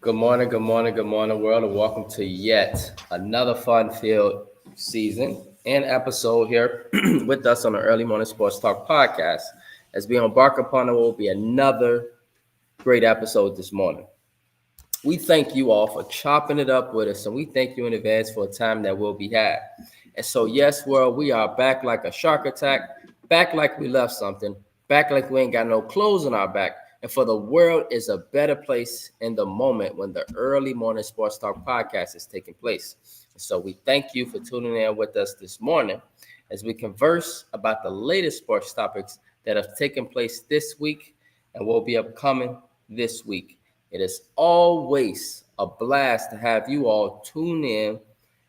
Good morning, good morning, good morning, world, and welcome to yet another fun-filled season and episode here with us on the Early Morning Sports Talk podcast. As we embark upon it, will be another great episode this morning. We thank you all for chopping it up with us, and we thank you in advance for a time that will be had. And so, yes, world, we are back like a shark attack, back like we left something, back like we ain't got no clothes on our back. And for the world is a better place in the moment when the Early Morning Sports Talk podcast is taking place. And so we thank you for tuning in with us this morning as we converse about the latest sports topics that have taken place this week and will be upcoming this week. It is always a blast to have you all tune in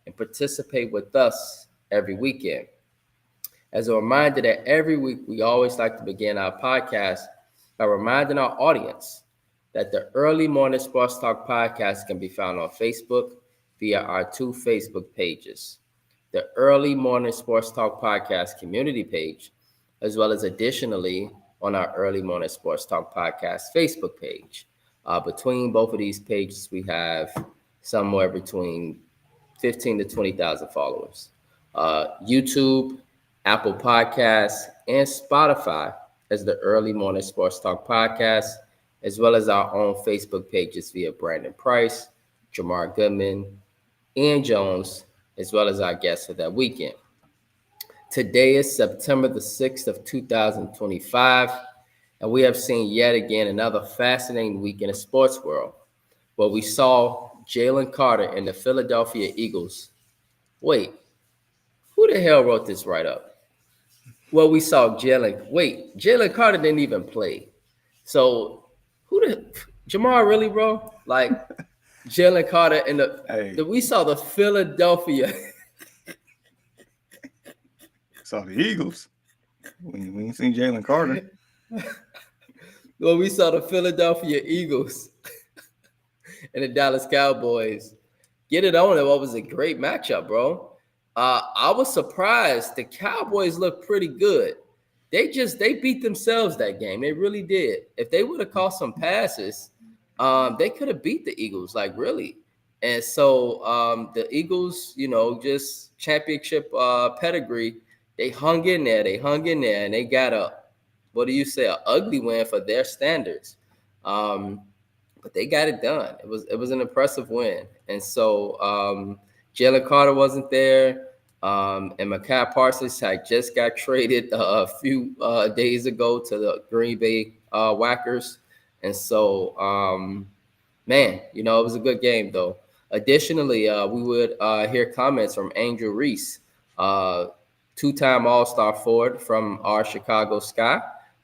and participate with us every weekend. As a reminder that every week we always like to begin our podcast by reminding our audience that the Early Morning Sports Talk podcast can be found on Facebook via our two Facebook pages, the Early Morning Sports Talk podcast community page, as well as additionally on our Early Morning Sports Talk podcast Facebook page. Between both of these pages, we have somewhere between 15 to 20,000 followers. YouTube, Apple Podcasts, and Spotify as the Early Morning Sports Talk podcast, as well as our own Facebook pages via Brandon Price, Jamar Goodman, Ian Jones, as well as our guests for that weekend. Today is September the 6th of 2025, and we have seen yet again another fascinating week in the sports world where we saw Jalen Carter and the Philadelphia Eagles. Wait, who the hell wrote this right up? Well, we saw Jalen Carter didn't even play. So Jamar really, bro? Like Jalen Carter and Hey, we saw the Philadelphia. saw the Eagles. We ain't seen Jalen Carter. Well, we saw the Philadelphia Eagles and the Dallas Cowboys get it on. And what was a great matchup, bro. I was surprised. The Cowboys looked pretty good. They beat themselves that game. They really did. If they would have caught some passes, they could have beat the Eagles, like really. And so the Eagles, just championship pedigree, they hung in there. They hung in there, and they got what do you say, an ugly win for their standards. But they got it done. It was an impressive win. And so Jalen Carter wasn't there. And Micah Parsons had just got traded a few days ago to the Green Bay Whackers. And so, man, it was a good game, though. Additionally, we would hear comments from Angel Reese, two-time All-Star forward from our Chicago Sky,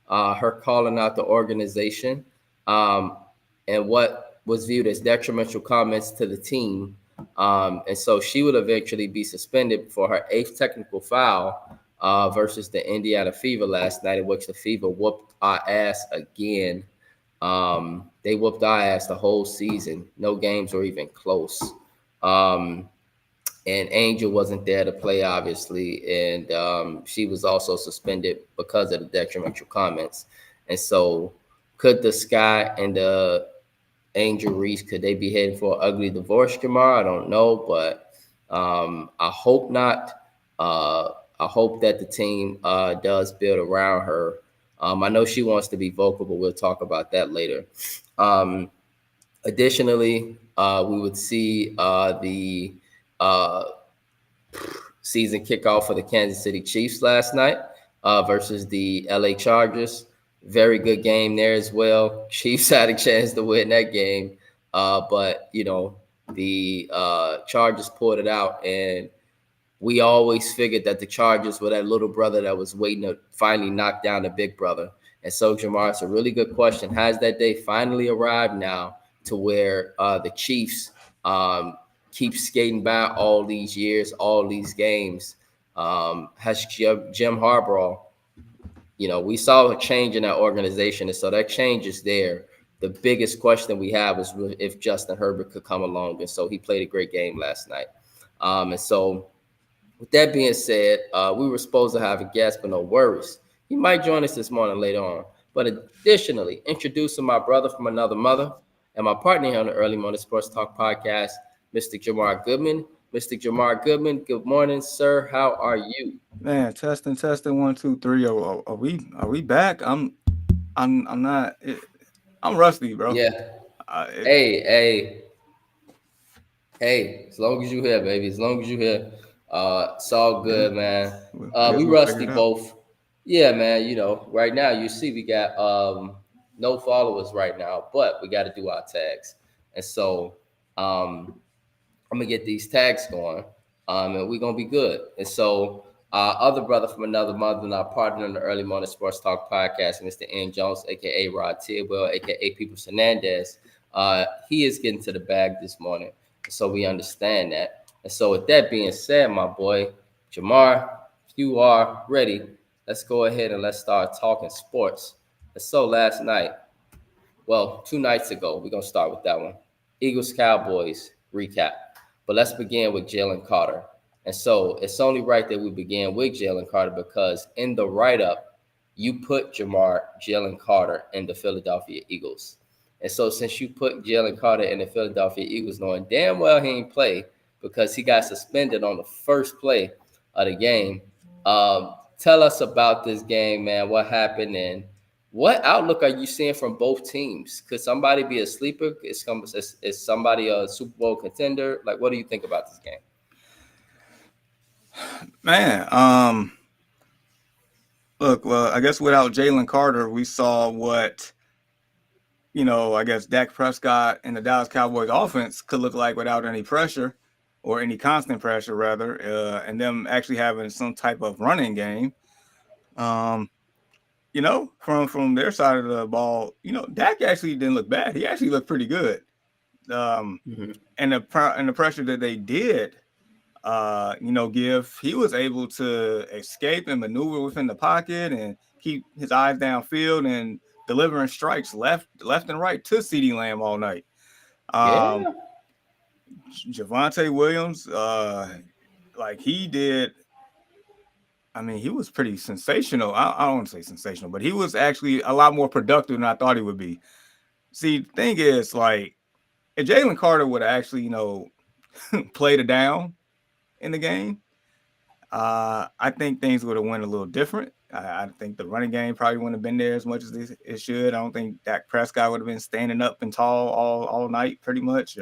her calling out the organization and what was viewed as detrimental comments to the team. And so she would eventually be suspended for her 8th technical foul versus the Indiana Fever last night, in which the Fever whooped our ass again. They whooped our ass the whole season. No games were even close. And Angel wasn't there to play, obviously, and she was also suspended because of the detrimental comments. And so could the Sky and the Angel Reese, could they be heading for an ugly divorce, Jamar? I don't know, but I hope not. I hope that the team does build around her. I know she wants to be vocal, but we'll talk about that later. Additionally, we would see the season kickoff for the Kansas City Chiefs last night versus the LA Chargers. Very good game there as well. Chiefs had a chance to win that game, but the Chargers pulled it out, and we always figured that the Chargers were that little brother that was waiting to finally knock down the big brother. And so, Jamar, it's a really good question. Has that day finally arrived now to where the Chiefs keep skating by all these years, all these games? Has Jim Harbaugh, we saw a change in that organization, and so that change is there. The biggest question we have is if Justin Herbert could come along, and so he played a great game last night. And so, with that being said, we were supposed to have a guest, but no worries. He might join us this morning later on. But additionally, introducing my brother from another mother, and my partner here on the Early Morning Sports Talk podcast, Mr. Jamar Goodman. Mr. Jamar Goodman, good morning, sir. How are you? Man, testing, 1, 2, 3. Are we back? I'm not. I'm rusty, bro. Yeah. Uh, it, Hey. As long as you here, baby. As long as you here, it's all yeah, good, man. I guess We we'll figure rusty it out. both. Yeah, man. You know, right now you see we got no followers right now, but we got to do our tags, and so I'm gonna get these tags going, and we're gonna be good. And so, our other brother from another mother and our partner in the Early Morning Sports Talk podcast, Mr. Ian Jones, aka Rod Tidwell, aka Peoples Hernandez, he is getting to the bag this morning. So we understand that. And so, with that being said, my boy Jamar, if you are ready, let's go ahead and let's start talking sports. And so, last night, well, 2 nights ago, we're gonna start with that one. Eagles Cowboys recap. But let's begin with Jalen Carter. And so it's only right that we begin with Jalen Carter because in the write-up, you put Jalen Carter in the Philadelphia Eagles. And so since you put Jalen Carter in the Philadelphia Eagles, knowing damn well he ain't play because he got suspended on the first play of the game, tell us about this game, man. What happened and what outlook are you seeing from both teams? Could somebody be a sleeper? Is somebody a Super Bowl contender? Like, what do you think about this game? Man, look, well, I guess without Jalen Carter, we saw what I guess Dak Prescott and the Dallas Cowboys offense could look like without any pressure or any constant pressure, rather, and them actually having some type of running game. Um, from their side of the ball, Dak actually didn't look bad. He actually looked pretty good. Mm-hmm. And the pressure that they did, give, he was able to escape and maneuver within the pocket and keep his eyes downfield and delivering strikes left and right to CeeDee Lamb all night. Yeah. Javonte Williams, like he did. I mean, he was pretty sensational. I don't want to say sensational, but he was actually a lot more productive than I thought he would be. See, the thing is, like, if Jalen Carter would have actually, played it down in the game, I think things would have went a little different. I think the running game probably wouldn't have been there as much as it should. I don't think Dak Prescott would have been standing up and tall all night, pretty much.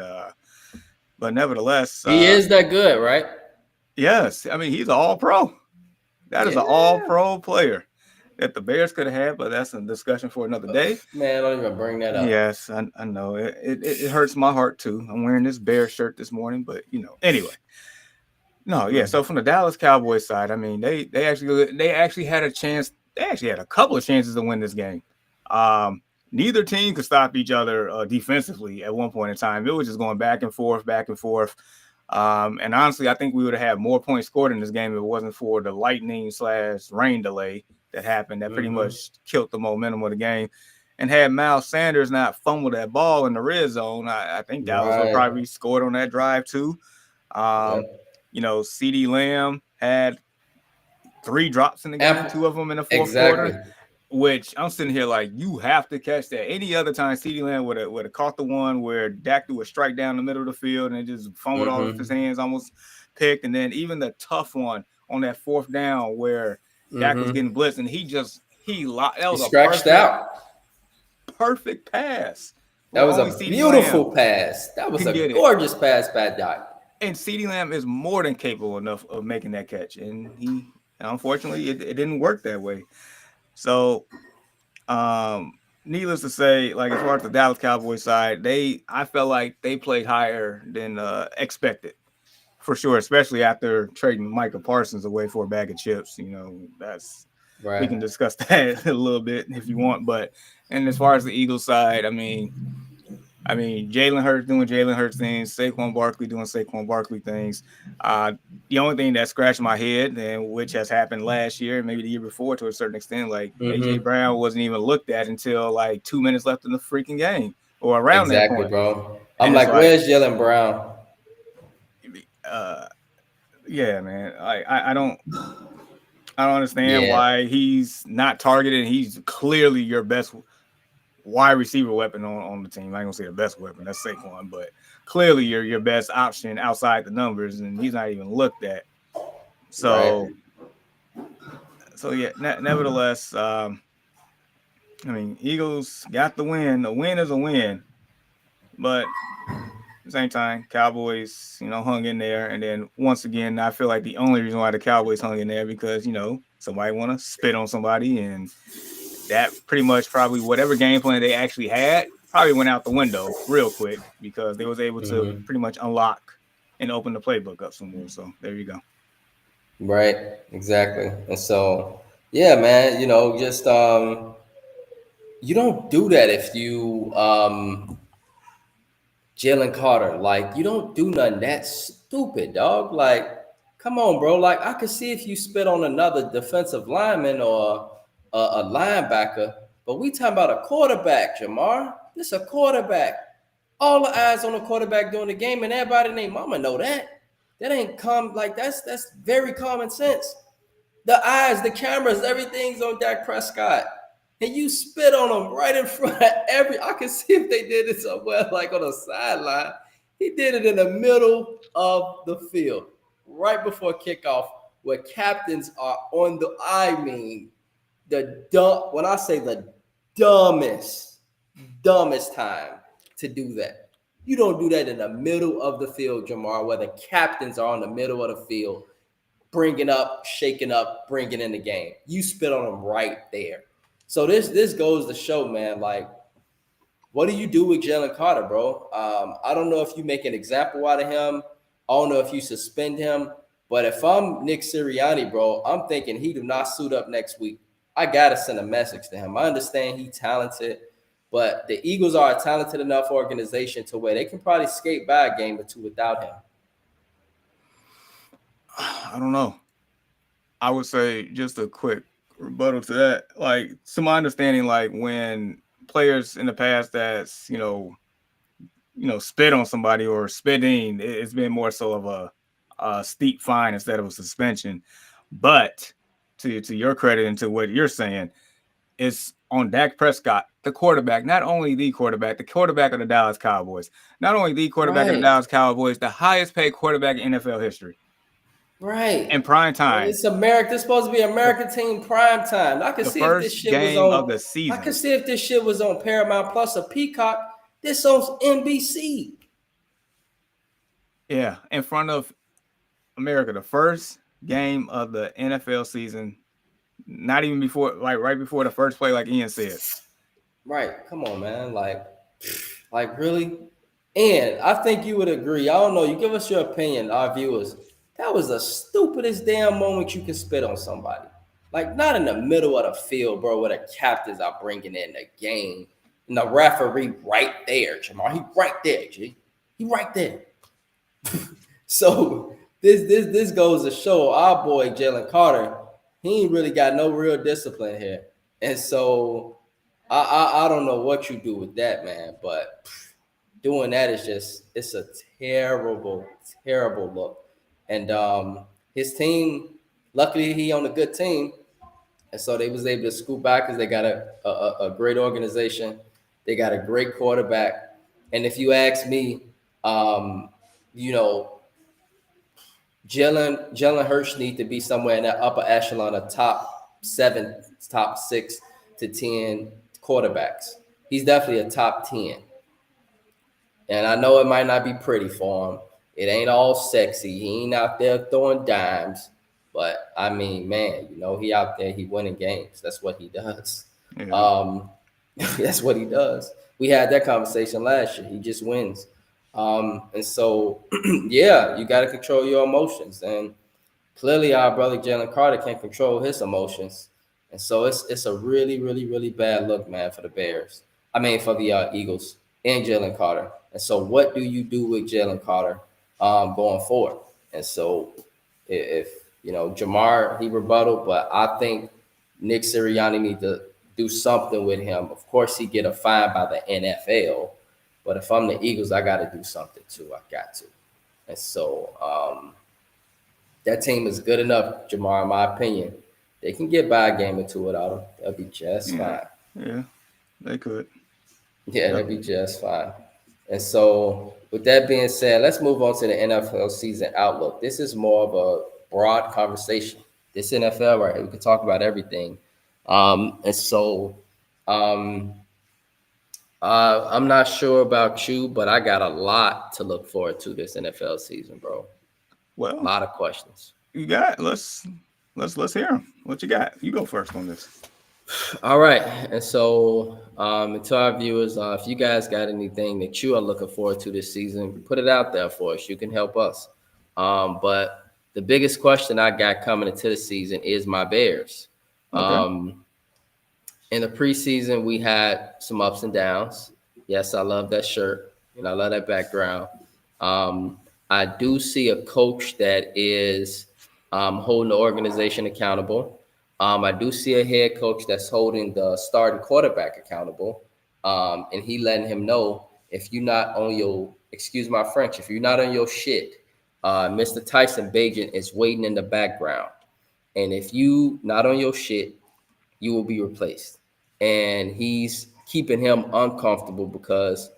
But nevertheless, He is that good, right? yes, I mean he's an All-Pro. That is an All-Pro player that the Bears could have had, but that's a discussion for another day. Man, don't even bring that up. Yes, I know it hurts my heart too. I'm wearing this Bears shirt this morning, but anyway. No, yeah. So from the Dallas Cowboys side, I mean, they actually had a chance. They actually had a couple of chances to win this game. Neither team could stop each other defensively at one point in time. It was just going back and forth. And honestly, I think we would have had more points scored in this game if it wasn't for the lightning/rain delay that happened. That pretty much killed the momentum of the game. And had Miles Sanders not fumbled that ball in the red zone, I think Dallas would probably scored on that drive too. CeeDee Lamb had 3 drops in the game, 2 of them in the fourth quarter, which I'm sitting here like, you have to catch that. Any other time, CeeDee Lamb would have caught the one where Dak threw a strike down the middle of the field and it just fumbled all of his hands, almost picked. And then even the tough one on that 4th down where Dak was getting blitzed and that was stretched out. Perfect pass. That was a beautiful pass. That was a gorgeous pass by Dak. And CeeDee Lamb is more than capable enough of making that catch. And unfortunately, it didn't work that way. So, needless to say, like as far as the Dallas Cowboys side, I felt like they played higher than expected, for sure, especially after trading Micah Parsons away for a bag of chips. That's right. We can discuss that a little bit if you want. And as far as the Eagles side, I mean, Jalen Hurts doing Jalen Hurts things, Saquon Barkley doing Saquon Barkley things. The only thing that scratched my head, and which has happened last year, maybe the year before to a certain extent, like A.J. Brown wasn't even looked at until like 2 minutes left in the freaking game or around that point. Bro. I'm like, where's Jalen Brown? Yeah, man. I don't understand why he's not targeted. He's clearly your best wide receiver weapon on the team. I ain't gonna say the best weapon, that's Saquon, but clearly your best option outside the numbers, and he's not even looked at. So, yeah, nevertheless, I mean, Eagles got the win. A win is a win, but at the same time, Cowboys, hung in there. And then once again, I feel like the only reason why the Cowboys hung in there because somebody want to spit on somebody, and that pretty much probably whatever game plan they actually had probably went out the window real quick because they was able to pretty much unlock and open the playbook up some more. So there you go. Right, exactly. And so, yeah, man, just you don't do that if you Jalen Carter, like you don't do nothing that stupid, dog. Like, come on, bro. Like, I could see if you spit on another defensive lineman or a linebacker, but we talking about a quarterback, Jamar. This a quarterback. All the eyes on the quarterback during the game, and everybody and their mama know that. That ain't that's very common sense. The eyes, the cameras, everything's on Dak Prescott. And you spit on him right in front of I can see if they did it somewhere like on the sideline. He did it in the middle of the field, right before kickoff, where captains are on when I say the dumbest time to do that. You don't do that in the middle of the field, Jamar, where the captains are on the middle of the field, bringing up, shaking up, bringing in the game. You spit on them right there. So this goes to show, man, like, what do you do with Jalen Carter, bro? I don't know if you make an example out of him. I don't know if you suspend him. But if I'm Nick Sirianni, bro, I'm thinking he do not suit up next week. I got to send a message to him. I understand he's talented, but the Eagles are a talented enough organization to where they can probably skate by a game or two without him. I don't know. I would say just a quick rebuttal to that. Like, to my understanding, like when players in the past that's, spit on somebody or spitting, it's been more so of a steep fine instead of a suspension. But to your credit and to what you're saying, it's on Dak Prescott, the quarterback, not only the quarterback of the Dallas Cowboys, not only the quarterback of the Dallas Cowboys, the highest paid quarterback in NFL history. Right. In prime time. It's America. It's supposed to be American team prime time. I can see if this shit was on of the season. I can see if this shit was on Paramount Plus or Peacock. This on NBC. Yeah, in front of America, the first game of the NFL season, not even before, like right before the first play, like Ian said. Right. Come on, man. Like really? And I think you would agree. I don't know. You give us your opinion, our viewers. That was the stupidest damn moment you can spit on somebody. Like, not in the middle of the field, bro, where the captains are bringing in the game. And the referee right there, Jamar. He right there, G. He right there. So this goes to show our boy Jalen Carter, he ain't really got no real discipline here. And so I don't know what you do with that, man. But doing that is it's a terrible, terrible look. And his team, luckily he on a good team. And so they was able to scoop back because they got a great organization. They got a great quarterback. And if you ask me, Jalen Hurts need to be somewhere in that upper echelon of top 7, top 6 to 10 quarterbacks. He's definitely a top 10. And I know it might not be pretty for him. It ain't all sexy. He ain't out there throwing dimes. But, I mean, man, he out there, he winning games. That's what he does. Yeah. That's what he does. We had that conversation last year. He just wins. And so, yeah, you got to control your emotions. And clearly our brother Jalen Carter can't control his emotions. And so it's a really, really, really bad look, man, for the Bears. I mean, for the Eagles and Jalen Carter. And so what do you do with Jalen Carter going forward? And so if Jamar, he rebutted, but I think Nick Sirianni need to do something with him. Of course, he get a fine by the NFL. But if I'm the Eagles, I got to do something too. I got to. And so that team is good enough, Jamar, in my opinion. They can get by a game or two without him. They'll be just fine. Yeah, they could. Yeah, that'd be just fine. And so, with that being said, let's move on to the NFL season outlook. This is more of a broad conversation. This NFL, right here, we can talk about everything. And so, um, I'm not sure about you, but I got a lot to look forward to this NFL season, bro. A Well, lot of questions. you got let's hear them. What you got? You go first on this. All right, and so to our viewers, if you guys got anything that you are looking forward to this season, put it out there for us. You can help us. But the biggest question I got coming into the season is my Bears. Okay. In the preseason, we had some ups and downs. Yes, I love that shirt and I love that background. I do see a coach that is holding the organization accountable. I do see a head coach that's holding the starting quarterback accountable. And he letting him know if you're not on your, excuse my French, if you're not on your shit, Mr. Tyson Bagent is waiting in the background. And if you not on your shit, you will be replaced. And he's keeping him uncomfortable because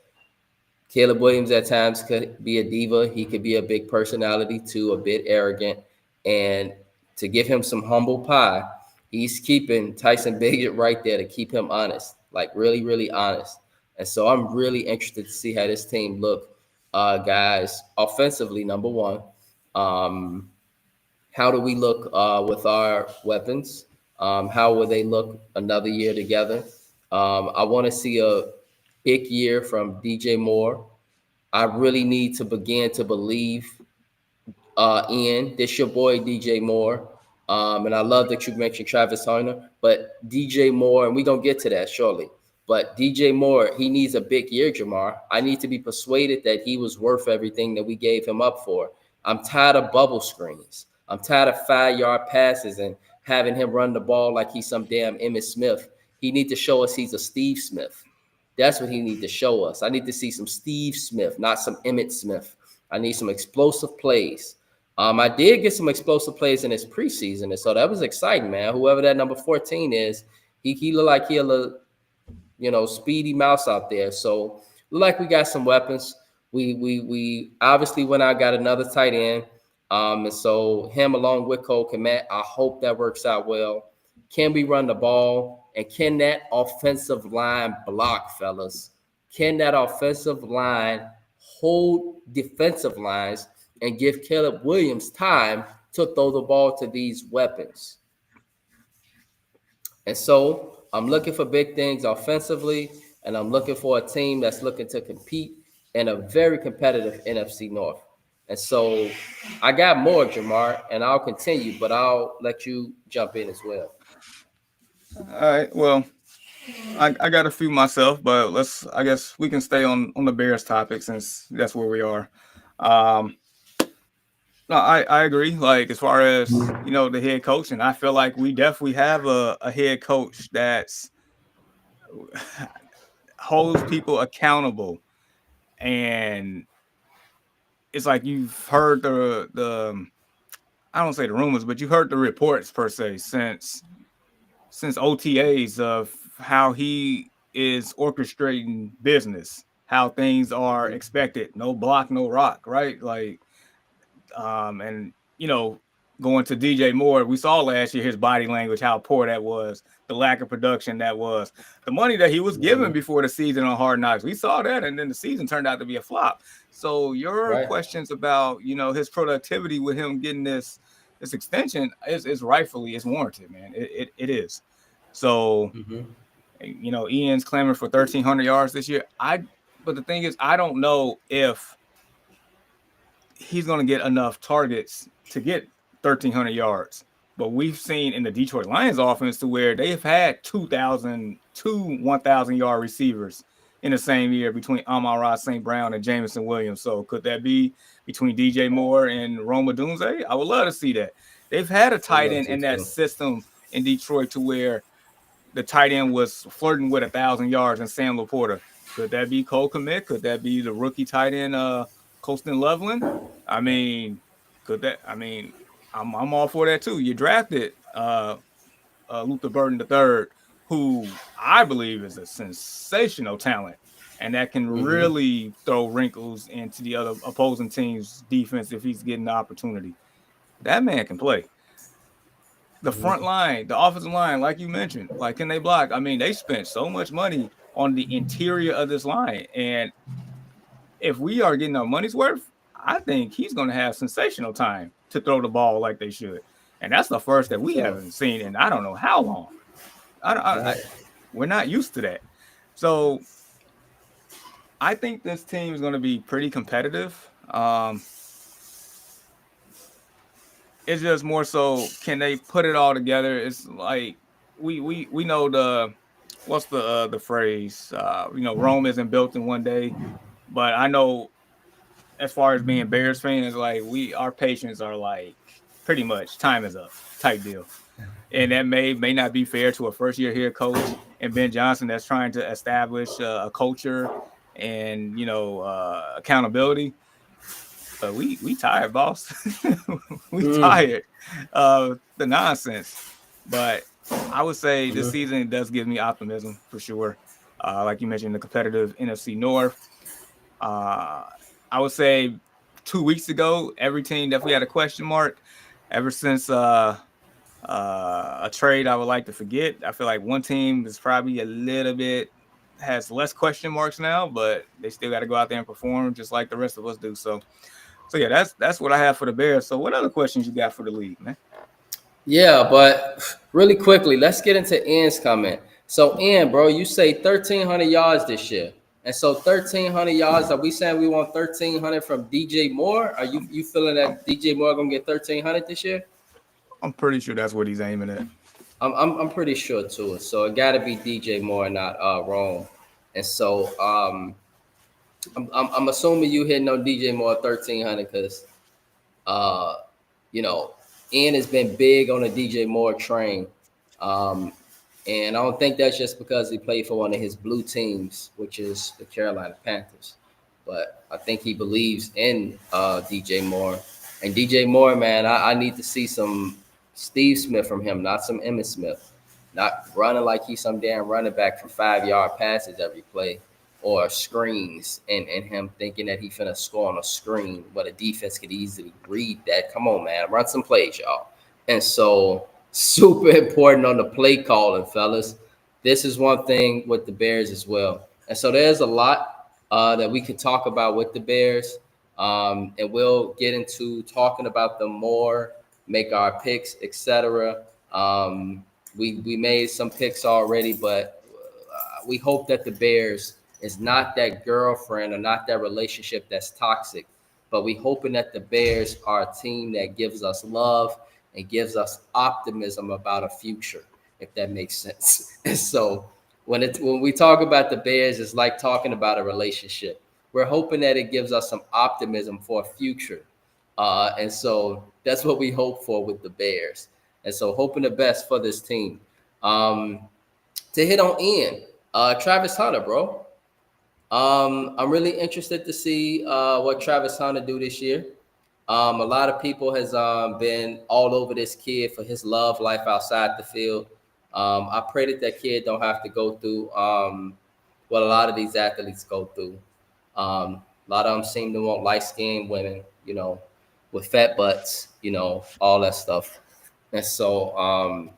Caleb Williams at times could be a diva. He could be a big personality too, a bit arrogant. And to give him some humble pie, he's keeping Tyson Bagent right there to keep him honest, like really, really honest. And so I'm really interested to see how this team look, guys, offensively, number one. Um, how do we look with our weapons? How will they look another year together? I want to see a big year from DJ Moore. I really need to begin to believe in this your boy DJ Moore. And I love that you mentioned Travis Hunter, but DJ Moore, and we're gonna get to that shortly. But DJ Moore, he needs a big year, Jamar. I need to be persuaded that he was worth everything that we gave him up for. I'm tired of bubble screens. I'm tired of 5-yard passes and having him run the ball like he's some damn Emmitt Smith. He need to show us he's a Steve Smith. That's what he need to show us. I need to see some Steve Smith, not some Emmitt Smith. I need some explosive plays. I did get some explosive plays in his preseason, and so that was exciting, man. Whoever that number 14 is, he looked like he a little, speedy mouse out there. So look like we got some weapons. We obviously went out, got another tight end. And so him along with Cole Kmet, I hope that works out well. Can we run the ball? And can that offensive line block, fellas? Can that offensive line hold defensive lines and give Caleb Williams time to throw the ball to these weapons? And so I'm looking for big things offensively, and I'm looking for a team that's looking to compete in a very competitive NFC North. And so I got more, Jamar, and I'll continue, but I'll let you jump in as well. All right. Well, I got a few myself, but I guess we can stay on the Bears topic since that's where we are. No, I agree. Like as far as the head coach, and I feel like we definitely have a head coach that's holds people accountable, and it's like you've heard the I don't say the rumors, but you heard the reports per se since OTAs of how he is orchestrating business, how things are expected, no block, no rock, right? Like, and going to DJ Moore, we saw last year his body language, how poor that was, the lack of production that was, the money that he was given before the season on Hard Knocks. We saw that, and then the season turned out to be a flop. So your questions about his productivity with him getting this extension is rightfully it's warranted, man. It is. So Ian's clamoring for 1,300 yards this year. But the thing is, I don't know if he's going to get enough targets to get 1,300 yards. But we've seen in the Detroit Lions offense to where they've had 1,000-yard receivers in the same year between Amon-Ra St. Brown and Jameson Williams. So could that be between DJ Moore and Rome Odunze? I would love to see that. They've had a tight end in that system in Detroit to where the tight end was flirting with 1,000 yards and Sam Laporta. Could that be Cole Kmet? Could that be the rookie tight end Colston Loveland? I mean, I'm all for that too. You drafted Luther Burden III, who I believe is a sensational talent. and that can really throw wrinkles into the other opposing team's defense if he's getting the opportunity. That man can play. The front line, the offensive line, like you mentioned, like can they block? I mean, they spent so much money on the interior of this line, and if we are getting our money's worth, I think he's going to have sensational time to throw the ball like they should, and that's the first that we haven't seen in I don't know how long. We're not used to that, so I think this team is going to be pretty competitive. It's just more so, can they put it all together? It's like we know what's the phrase? Rome isn't built in one day, but I know as far as being Bears fans, like our patience are like pretty much time is up type deal, and that may not be fair to a first year head coach and Ben Johnson that's trying to establish a culture and accountability. But we tired, boss. We tired of the nonsense. But I would say this season does give me optimism for sure. Like you mentioned, the competitive NFC North. I would say 2 weeks ago, every team definitely had a question mark. Ever since a trade I would like to forget, I feel like one team is probably a little bit has less question marks now, but they still got to go out there and perform just like the rest of us do. So yeah, that's what I have for the Bears. So what other questions you got for the league, man? Yeah, but really quickly, let's get into Ian's comment. So, Ian, bro, you say 1,300 yards this year. And so 1,300 yards, are we saying we want 1,300 from DJ Moore? Are you feeling that DJ Moore going to get 1,300 this year? I'm pretty sure that's what he's aiming at. I'm pretty sure, too. So it got to be DJ Moore, not Rome. And so I'm assuming you hitting on DJ Moore 1,300 because, Ian has been big on the DJ Moore train. And I don't think that's just because he played for one of his blue teams, which is the Carolina Panthers. But I think he believes in DJ Moore. And DJ Moore, man, I need to see some Steve Smith from him, not some Emmitt Smith. Not running like he's some damn running back for 5-yard passes every play or screens and him thinking that he finna score on a screen, but a defense could easily read that. Come on, man. Run some plays, y'all. And so super important on the play calling, fellas. This is one thing with the Bears as well. And so there's a lot that we can talk about with the Bears. And we'll get into talking about them more, make our picks, etc. We made some picks already, but we hope that the Bears is not that girlfriend or not that relationship that's toxic, but we hoping that the Bears are a team that gives us love and gives us optimism about a future, if that makes sense. And so when we talk about the Bears, it's like talking about a relationship. We're hoping that it gives us some optimism for a future. And so that's what we hope for with the Bears. And so hoping the best for this team. To hit on Ian, Travis Hunter, bro. I'm really interested to see what Travis Hunter do this year. A lot of people has been all over this kid for his love life outside the field. I pray that kid don't have to go through what a lot of these athletes go through. A lot of them seem to want light-skinned women, with fat butts, all that stuff. And so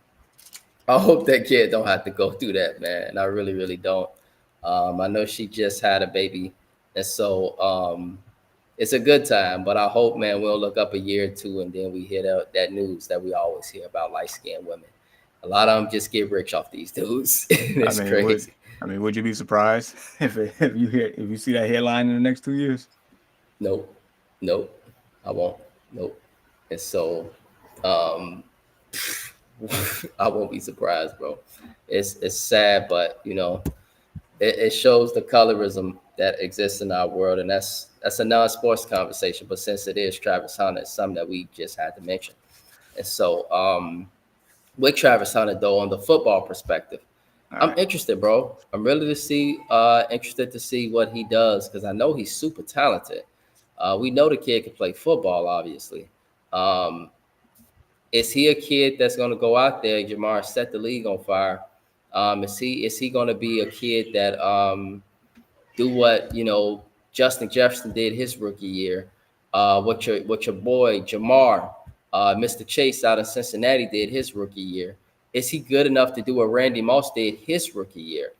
I hope that kid don't have to go through that, man. I really, really don't. I know she just had a baby, and so it's a good time. But I hope, man, we'll look up a year or two, and then we hear that news that we always hear about light-skinned women. A lot of them just get rich off these dudes. It's crazy. Would you be surprised if you see that headline in the next 2 years? Nope, I won't. Nope. And so I won't be surprised, bro. It's sad, but it shows the colorism that exists in our world, and that's a non-sports conversation. But since it is Travis Hunter, it's something that we just had to mention. And so with Travis Hunter, though, on the football perspective, I'm interested, bro. I'm really interested to see what he does because I know he's super talented. We know the kid can play football, obviously. Is he a kid that's going to go out there, Jamar, set the league on fire? Is he going to be a kid that do what Justin Jefferson did his rookie year, what your boy Jamar, Mr. Chase out in Cincinnati did his rookie year. Is he good enough to do what Randy Moss did his rookie year?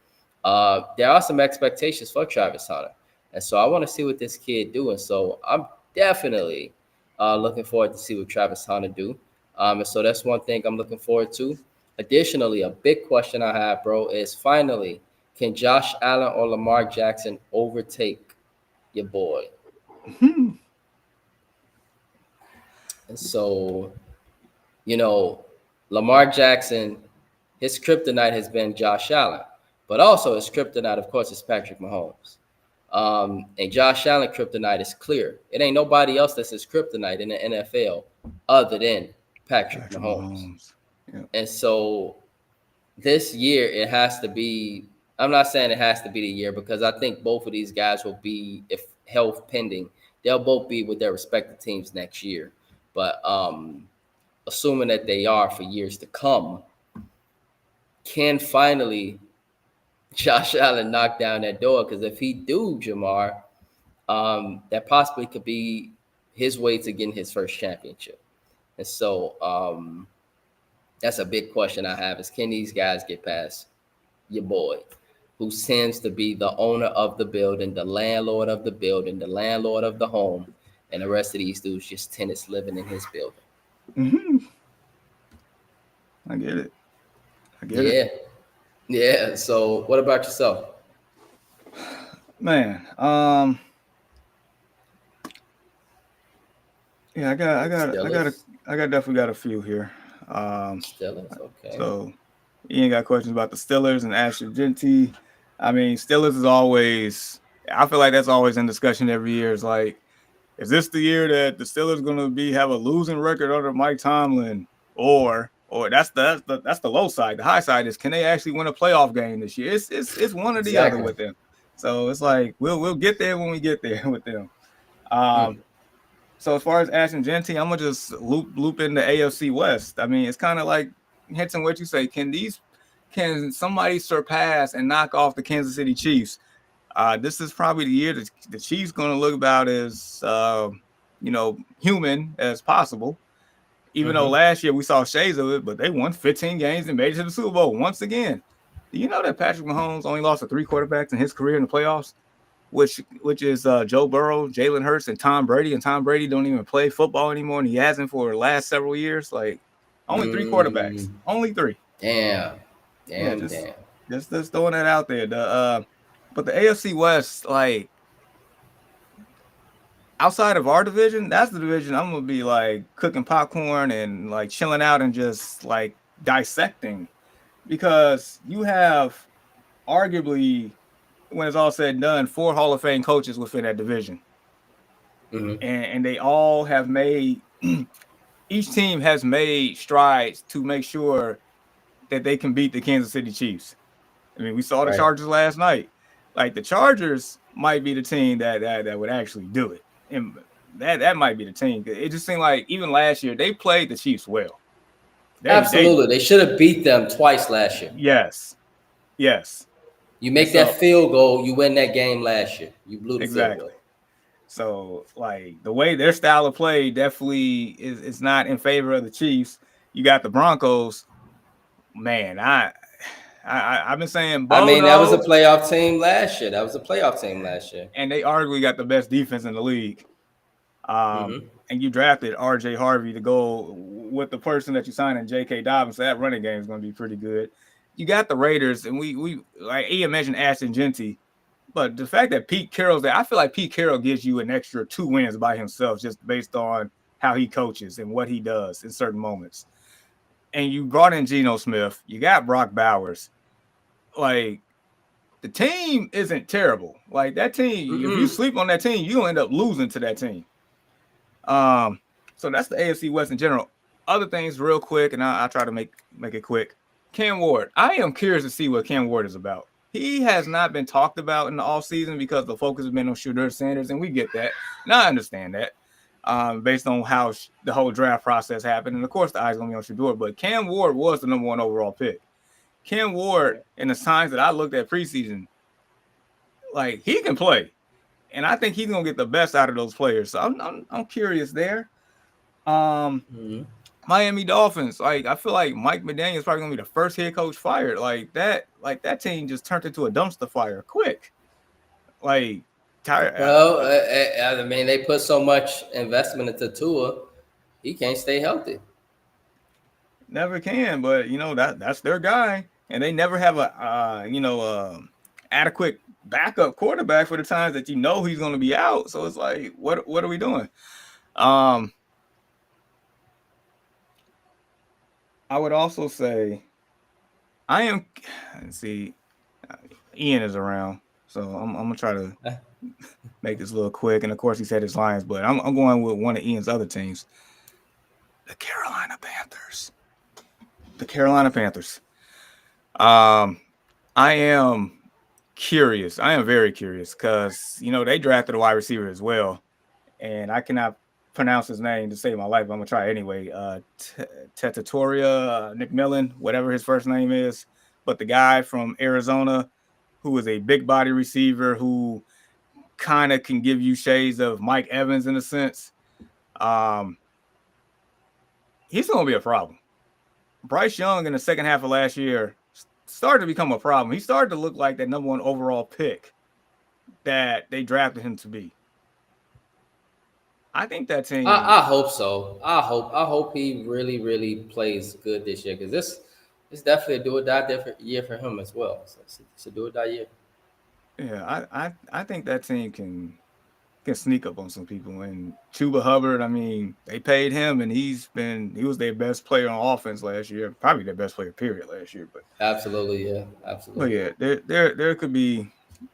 There are some expectations for Travis Hunter, and so I want to see what this kid doing. So I'm definitely looking forward to see what Travis Hunter do. And so that's one thing I'm looking forward to. Additionally, a big question I have, bro, is finally, can Josh Allen or Lamar Jackson overtake your boy? And so, Lamar Jackson, his kryptonite has been Josh Allen, but also his kryptonite, of course, is Patrick Mahomes. And Josh Allen kryptonite is clear. It ain't nobody else that's his kryptonite in the NFL other than Patrick Mahomes. Yeah. And so this year it has to be, I'm not saying it has to be the year, because I think both of these guys will be, if health pending, they'll both be with their respective teams next year. But assuming that they are for years to come, can finally Josh Allen knock down that door? Because if he do, Jamar, that possibly could be his way to getting his first championship. And so that's a big question I have, is can these guys get past your boy, who tends to be the owner of the building, the landlord of the building, the landlord of the home, and the rest of these dudes just tenants living in his building. Mm-hmm. I get it. Yeah. So what about yourself? Man, yeah, I definitely got a few here. Steelers, okay. So Ian got questions about the Steelers and Ashton Jeanty. I mean, Steelers is always, I feel like that's always in discussion every year. It's like, is this the year that the Steelers going to have a losing record under Mike Tomlin, or that's the low side. The high side is, can they actually win a playoff game this year? It's one or the other with them. So it's like we'll get there when we get there with them. So as far as Ashton Jeanty, I'm gonna just loop in the AFC West. I mean, it's kind of like Henson, what you say. Can somebody surpass and knock off the Kansas City Chiefs? This is probably the year that the Chiefs going to look about as human as possible. Even though last year we saw shades of it, but they won 15 games and made it to the Super Bowl once again. Do you know that Patrick Mahomes only lost to 3 quarterbacks in his career in the playoffs, which is Joe Burrow, Jalen Hurts, and Tom Brady? And Tom Brady don't even play football anymore, and he hasn't for the last several years. Like, only 3 quarterbacks, only 3. Damn. Just throwing that out there. But the AFC West, like, outside of our division, that's the division I'm gonna be like cooking popcorn and like chilling out and just like dissecting, because you have arguably, when it's all said and done, 4 Hall of Fame coaches within that division, and they all have made each team has made strides to make sure that they can beat the Kansas City Chiefs. I mean, we saw the Chargers last night. Like, the Chargers might be the team that would actually do it. And that might be the team. It just seemed like even last year they played the Chiefs well. Absolutely. They should have beat them twice last year. Yes. You make that field goal, you win that game last year. You blew the field goal. So, like, the way their style of play definitely is not in favor of the Chiefs. You got the Broncos. Man, I've been saying, that was a playoff team last year. And they arguably got the best defense in the league. And you drafted RJ Harvey to go with the person that you signed in J.K. Dobbins. So that running game is going to be pretty good. You got the Raiders, and we like Ian mentioned Ashton Jeanty, but the fact that Pete Carroll's there, I feel like Pete Carroll gives you an extra 2 wins by himself, just based on how he coaches and what he does in certain moments. And you brought in Geno Smith. You got Brock Bowers. Like, the team isn't terrible. Like, that team, if you sleep on that team, you end up losing to that team. So that's the AFC West in general. Other things real quick, and I'll try to make it quick. Cam Ward. I am curious to see what Cam Ward is about. He has not been talked about in the offseason because the focus has been on Shedeur Sanders, and we get that. And I understand that. Based on how the whole draft process happened. And, of course, the eyes going to be on Shedeur. But Cam Ward was the number 1 overall pick. Cam Ward, in the signs that I looked at preseason, Like he can play, and I think he's gonna get the best out of those players. So I'm curious there. Mhm. Miami Dolphins. Like I feel like Mike McDaniel is probably gonna be the first head coach fired. Like that team just turned into a dumpster fire quick. Like Well, I mean, they put so much investment into Tua, he can't stay healthy. never can, but that's their guy, and they never have a adequate backup quarterback for the times that he's going to be out. So it's like, what are we doing? Um, I would also say I am. Let's see, Ian is around, so I'm gonna try to make this a little quick. And of course, he said his Lions, but I'm going with one of Ian's other teams, the Carolina Panthers. The Carolina Panthers. I am curious. I am very curious because they drafted a wide receiver as well, and I cannot pronounce his name to save my life. I'm gonna try anyway. Tetatoria McMillan, whatever his first name is, but the guy from Arizona who is a big body receiver who kind of can give you shades of Mike Evans in a sense. Um, he's gonna be a problem. Bryce Young in the second half of last year started to become a problem. He started to look like that number one overall pick that they drafted him to be. I think that team. I hope so. I hope he really, really plays good this year because this definitely a do or die different year for him as well. So it's a do or die year. Yeah, I think that team can sneak up on some people. And Chuba Hubbard, I mean, they paid him, and he was their best player on offense last year, probably their best player period last year. Absolutely, yeah, But absolutely. yeah, there could be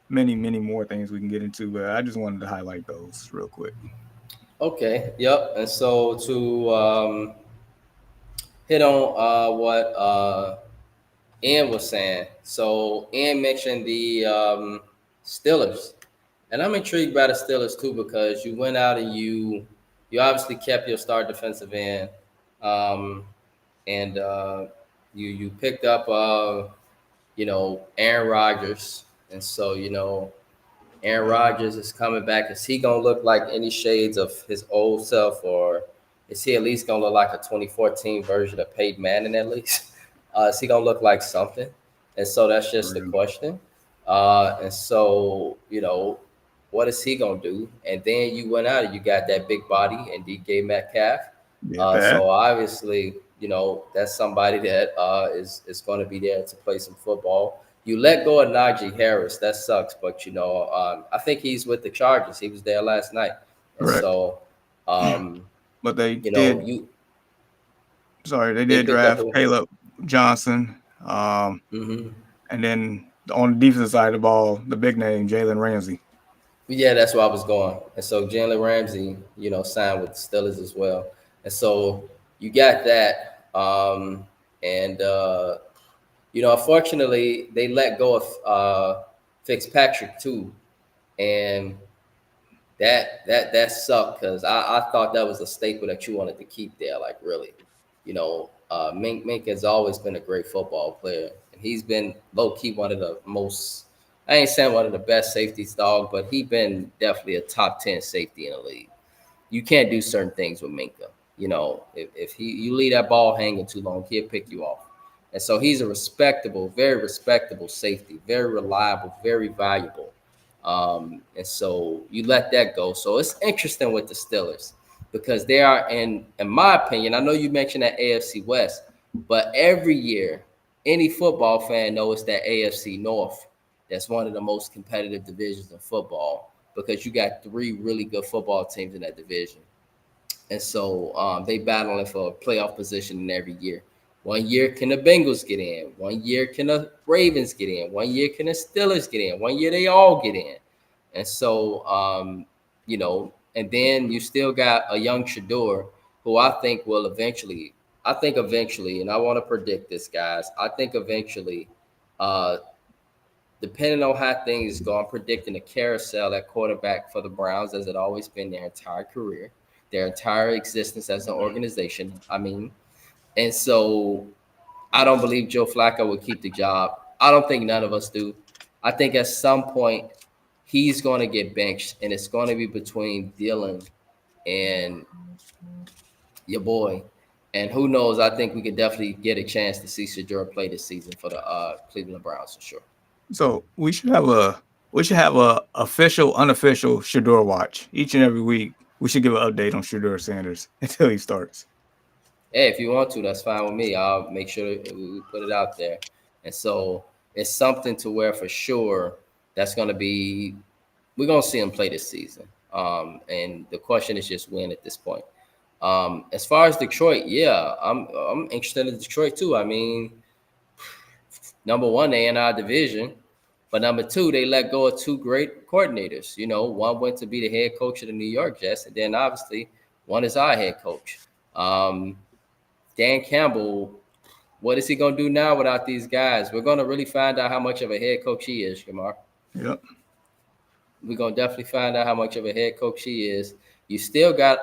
many more things we can get into, but I just wanted to highlight those real quick. Okay, yep. And so to hit on what Ian was saying. So Ian mentioned the Steelers, and I'm intrigued by the Steelers too because you went out and you obviously kept your star defensive end, um, and you picked up Aaron Rodgers, and so Aaron Rodgers is coming back. Is he gonna look like any shades of his old self, or is he at least gonna look like a 2014 version of Peyton Manning at least? Is he gonna look like something? And so that's just the question. And so what is he gonna do? And then you went out and you got that big body and DK Metcalf. Yeah, Pat. So obviously, that's somebody that is going to be there to play some football. You let go of Najee Harris. That sucks, but I think he's with the Chargers. He was there last night, and Correct. so um, But they you know did. you Sorry, they they did picked up draft who? Caleb Johnson. Hmm. And then on the defensive side of the ball, the big name Jalen Ramsey. Yeah, that's where I was going. And so Jalen Ramsey, signed with the Steelers as well, and so you got that. And unfortunately, they let go of Fitzpatrick too, and that sucked because I thought that was a staple that you wanted to keep there. Like really, Mink has always been a great football player, and he's been low key one of the most. I ain't saying one of the best safeties, dog, but he been definitely a top 10 safety in the league. You can't do certain things with Minka. If you leave that ball hanging too long, he'll pick you off. And so he's a respectable, very respectable safety, very reliable, very valuable. And so you let that go. So it's interesting with the Steelers because they are in my opinion, I know you mentioned that AFC West, but every year, any football fan knows that AFC North. That's one of the most competitive divisions in football because you got three really good football teams in that division. And so they battling for a playoff position in every year. One year can the Bengals get in. One year can the Ravens get in. One year can the Steelers get in. One year they all get in. And so, and then you still got a young Shador who I think will eventually, and I want to predict this, guys. I think eventually, uh, depending on how things go, I'm predicting a carousel at quarterback for the Browns as it always been their entire career, their entire existence as an organization. I mean, and so I don't believe Joe Flacco will keep the job. I don't think none of us do. I think at some point he's going to get benched, and it's going to be between Dylan and your boy. And who knows? I think we could definitely get a chance to see Shedeur play this season for the Cleveland Browns for sure. So we should have a official, unofficial Shedeur watch each and every week. We should give an update on Shedeur Sanders until he starts. Hey, if you want to, that's fine with me. I'll make sure we put it out there. And so it's something to where for sure that's going to be, we're going to see him play this season. And the question is just when at this point. As far as Detroit, yeah, I'm interested in Detroit too. I mean, number one, they in our division, but number two, they let go of two great coordinators. You know, one went to be the head coach of the New York Jets, and then obviously one is our head coach. Dan Campbell, what is he going to do now without these guys? We're going to really find out how much of a head coach he is, Jamar. Yep. We're going to definitely find out how much of a head coach he is. You still got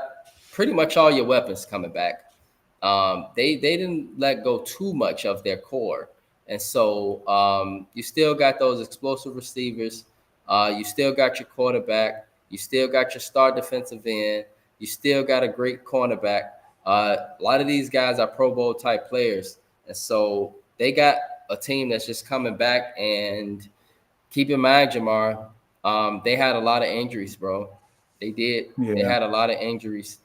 pretty much all your weapons coming back. They didn't let go too much of their core. And so you still got those explosive receivers. You still got your quarterback. You still got your star defensive end. You still got a great cornerback. A lot of these guys are Pro Bowl type players. And so they got a team that's just coming back. And keep in mind, Jamar, they had a lot of injuries, bro. They did. Yeah. They had a lot of injuries.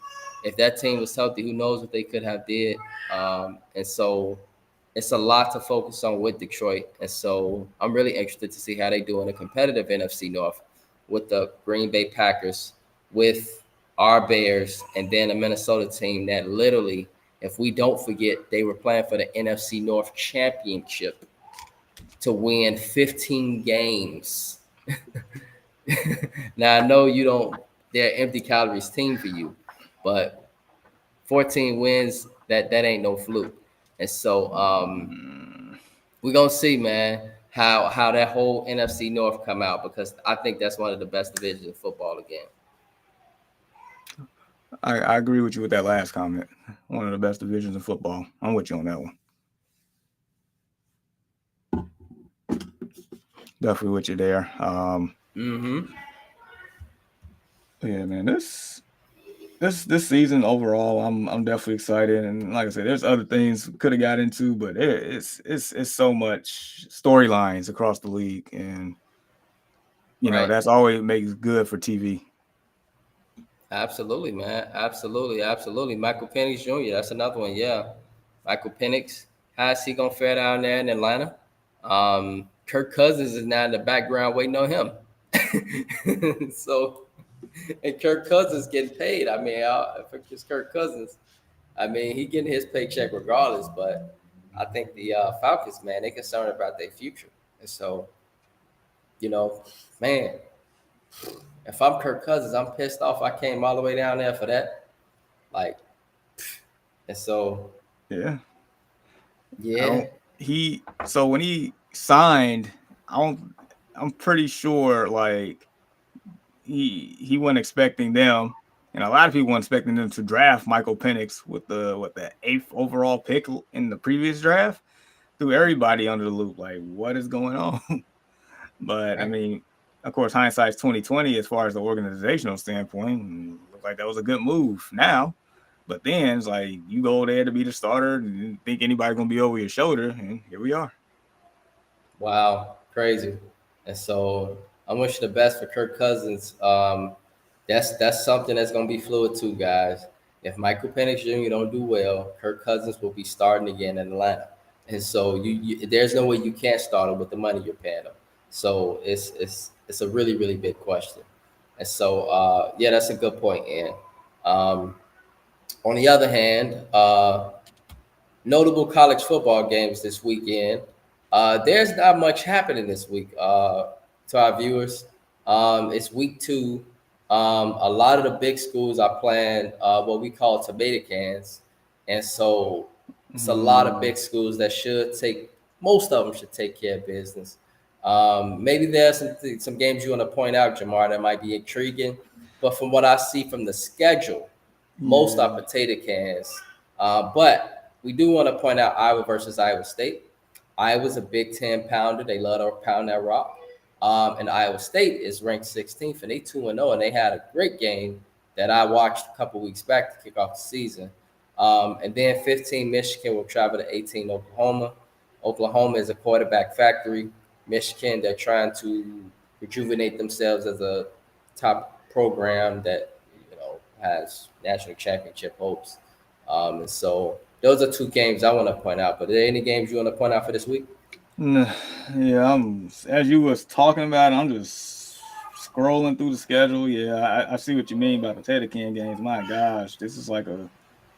If that team was healthy, who knows what they could have did. And so it's a lot to focus on with Detroit. And so I'm really interested to see how they do in a competitive NFC North with the Green Bay Packers, with our Bears, and then a Minnesota team that literally, if we don't forget, they were playing for the NFC North Championship to win 15 games. Now, I know they're empty calories team for you, but 14 wins, that ain't no fluke. And so we're going to see, man, how that whole NFC North come out, because I think that's one of the best divisions in football again. I agree with you with that last comment. One of the best divisions in football. I'm with you on that one. Definitely with you there. Yeah, man. This season overall, I'm definitely excited, and like I said, there's other things could have got into, but it's so much storylines across the league, and you know that's always makes good for TV. Absolutely, man. Absolutely. Michael Penix Jr., that's another one. Yeah. Michael Penix, how's he going to fare down there in Atlanta? Kirk Cousins is now in the background waiting on him. So, and Kirk Cousins getting paid. I mean, if it's Kirk Cousins, I mean, he getting his paycheck regardless. But I think the Falcons, man, they're concerned about their future. And so, you know, man, if I'm Kirk Cousins, I'm pissed off I came all the way down there for that. Like, and so. Yeah. So when he signed, I'm pretty sure like he wasn't expecting them, and a lot of people weren't expecting them to draft Michael Penix with the 8th overall pick in the previous draft. Threw everybody under the loop. Like, what is going on? But I mean, of course, hindsight's 2020 as far as the organizational standpoint. Looked like that was a good move now. But then it's like you go there to be the starter and think anybody's gonna be over your shoulder, and here we are. Wow, crazy. And so I wish you the best for Kirk Cousins. That's something that's gonna be fluid too, guys. If Michael Penix Jr. don't do well, Kirk Cousins will be starting again in Atlanta. And so you there's no way you can't start him with the money you're paying him. So it's a really, really big question. And so yeah, that's a good point, Ian. On the other hand, notable college football games this weekend. There's not much happening this week to our viewers. It's week 2. A lot of the big schools are playing what we call tomato cans. And so it's a lot of big schools that most of them should take care of business. Maybe there's some games you want to point out, Jamar, that might be intriguing. But from what I see from the schedule, most are potato cans. But we do want to point out Iowa versus Iowa State. Iowa's a Big Ten pounder. They love to pound that rock. And Iowa State is ranked 16th, and they 2-0, and they had a great game that I watched a couple weeks back to kick off the season. And then 15, Michigan will travel to 18, Oklahoma. Oklahoma is a quarterback factory. Michigan, they're trying to rejuvenate themselves as a top program that has national championship hopes. And so those are two games I want to point out. But are there any games you want to point out for this week? Yeah, as you was talking about, I'm just scrolling through the schedule. Yeah, I see what you mean by potato can games. My gosh, this is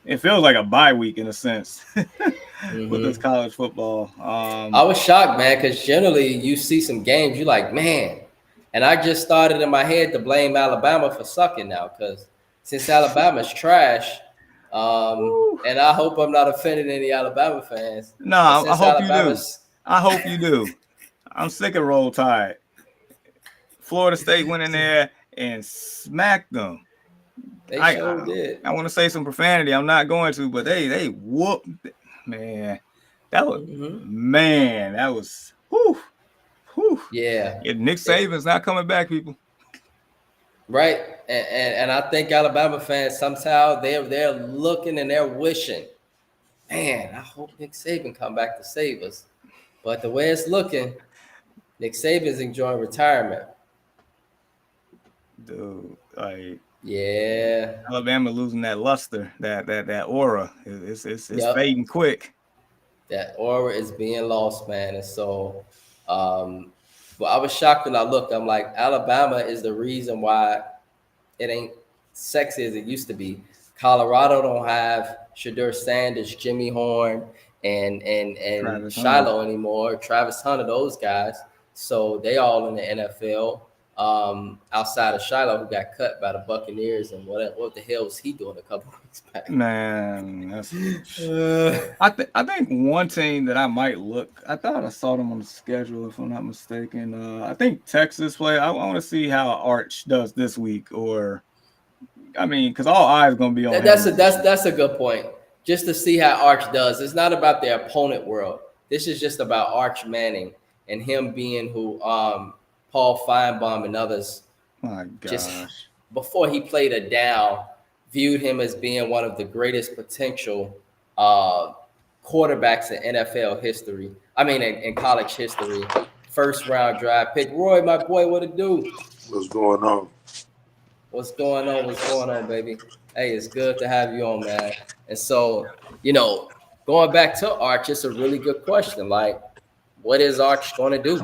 it feels like a bye week in a sense with this college football. I was shocked, man, because generally you see some games, you're like, man. And I just started in my head to blame Alabama for sucking now, because since Alabama's trash, and I hope I'm not offending any Alabama fans. No, I hope you do. I hope you do. I'm sick of Roll Tide. Florida State went in there and smacked them. They sure did. I want to say some profanity. I'm not going to, but they whooped. Man, that was whew. Yeah. Nick Saban's not coming back, people. Right, and I think Alabama fans somehow they're looking and they're wishing, man, I hope Nick Saban come back to save us. But the way it's looking, Nick Saban's enjoying retirement. Dude, yeah, Alabama losing that luster, that aura. It's fading quick. That aura is being lost, man. And so, but I was shocked when I looked. I'm like, Alabama is the reason why it ain't sexy as it used to be. Colorado don't have Shedeur Sanders, Jimmy Horn, and Shiloh anymore. Travis Hunter, those guys. So they all in the NFL. Outside of Shiloh, who got cut by the Buccaneers, and what the hell was he doing a couple weeks back? Man, I think one team that I might look. I thought I saw them on the schedule, if I'm not mistaken. I think Texas play. I want to see how Arch does this week, because all eyes going to be on him. That's a good point. Just to see how Arch does. It's not about their opponent world. This is just about Arch Manning and him being who Paul Feinbaum and others, my gosh, just before he played it down, viewed him as being one of the greatest potential quarterbacks in NFL history. I mean, in college history. First round draft pick. Roy, my boy, what it do? What's going on? What's going on, baby? Hey, it's good to have you on, man. And so, going back to Arch, it's a really good question. Like, what is Arch going to do?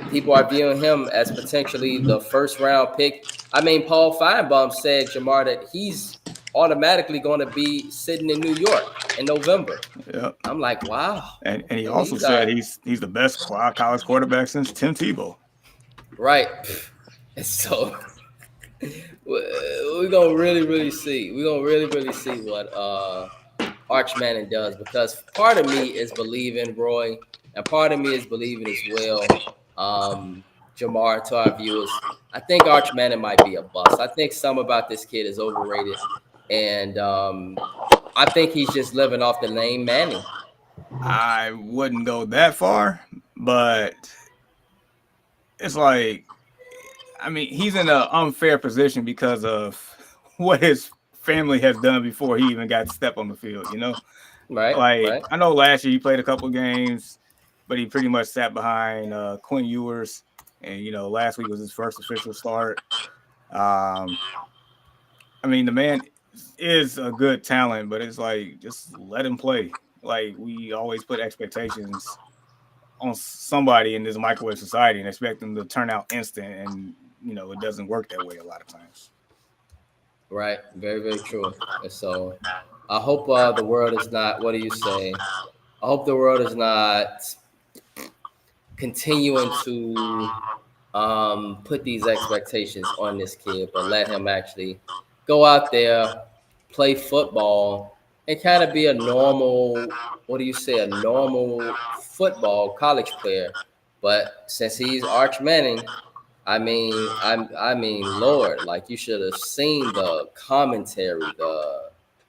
People are viewing him as potentially the first round pick. I mean, Paul Feinbaum said, Jamar, that he's automatically going to be sitting in New York in November. Yeah, I'm like, wow. And he also said he's the best college quarterback since Tim Tebow. Right. And so we're gonna really see. We're gonna really see what Arch Manning does, because part of me is believing Roy, and part of me is believing as well, Jamar, to our viewers. I think Arch Manning might be a bust. I think some about this kid is overrated, and I think he's just living off the name Manning. I wouldn't go that far, but it's like, he's in an unfair position because of what his family has done before he even got to step on the field, Right. Right. I know last year he played a couple games, but he pretty much sat behind Quinn Ewers, and last week was his first official start. The man is a good talent, but it's like, just let him play. Like, we always put expectations on somebody in this microwave society and expect them to turn out instant, and it doesn't work that way a lot of times. Right. Very, very true. And so I hope the world is not, what do you say? I hope the world is not continuing to put these expectations on this kid, but let him actually go out there, play football, and kind of be a normal, a normal football college player. But since he's Arch Manning, I mean, Lord, like, you should have seen the commentary,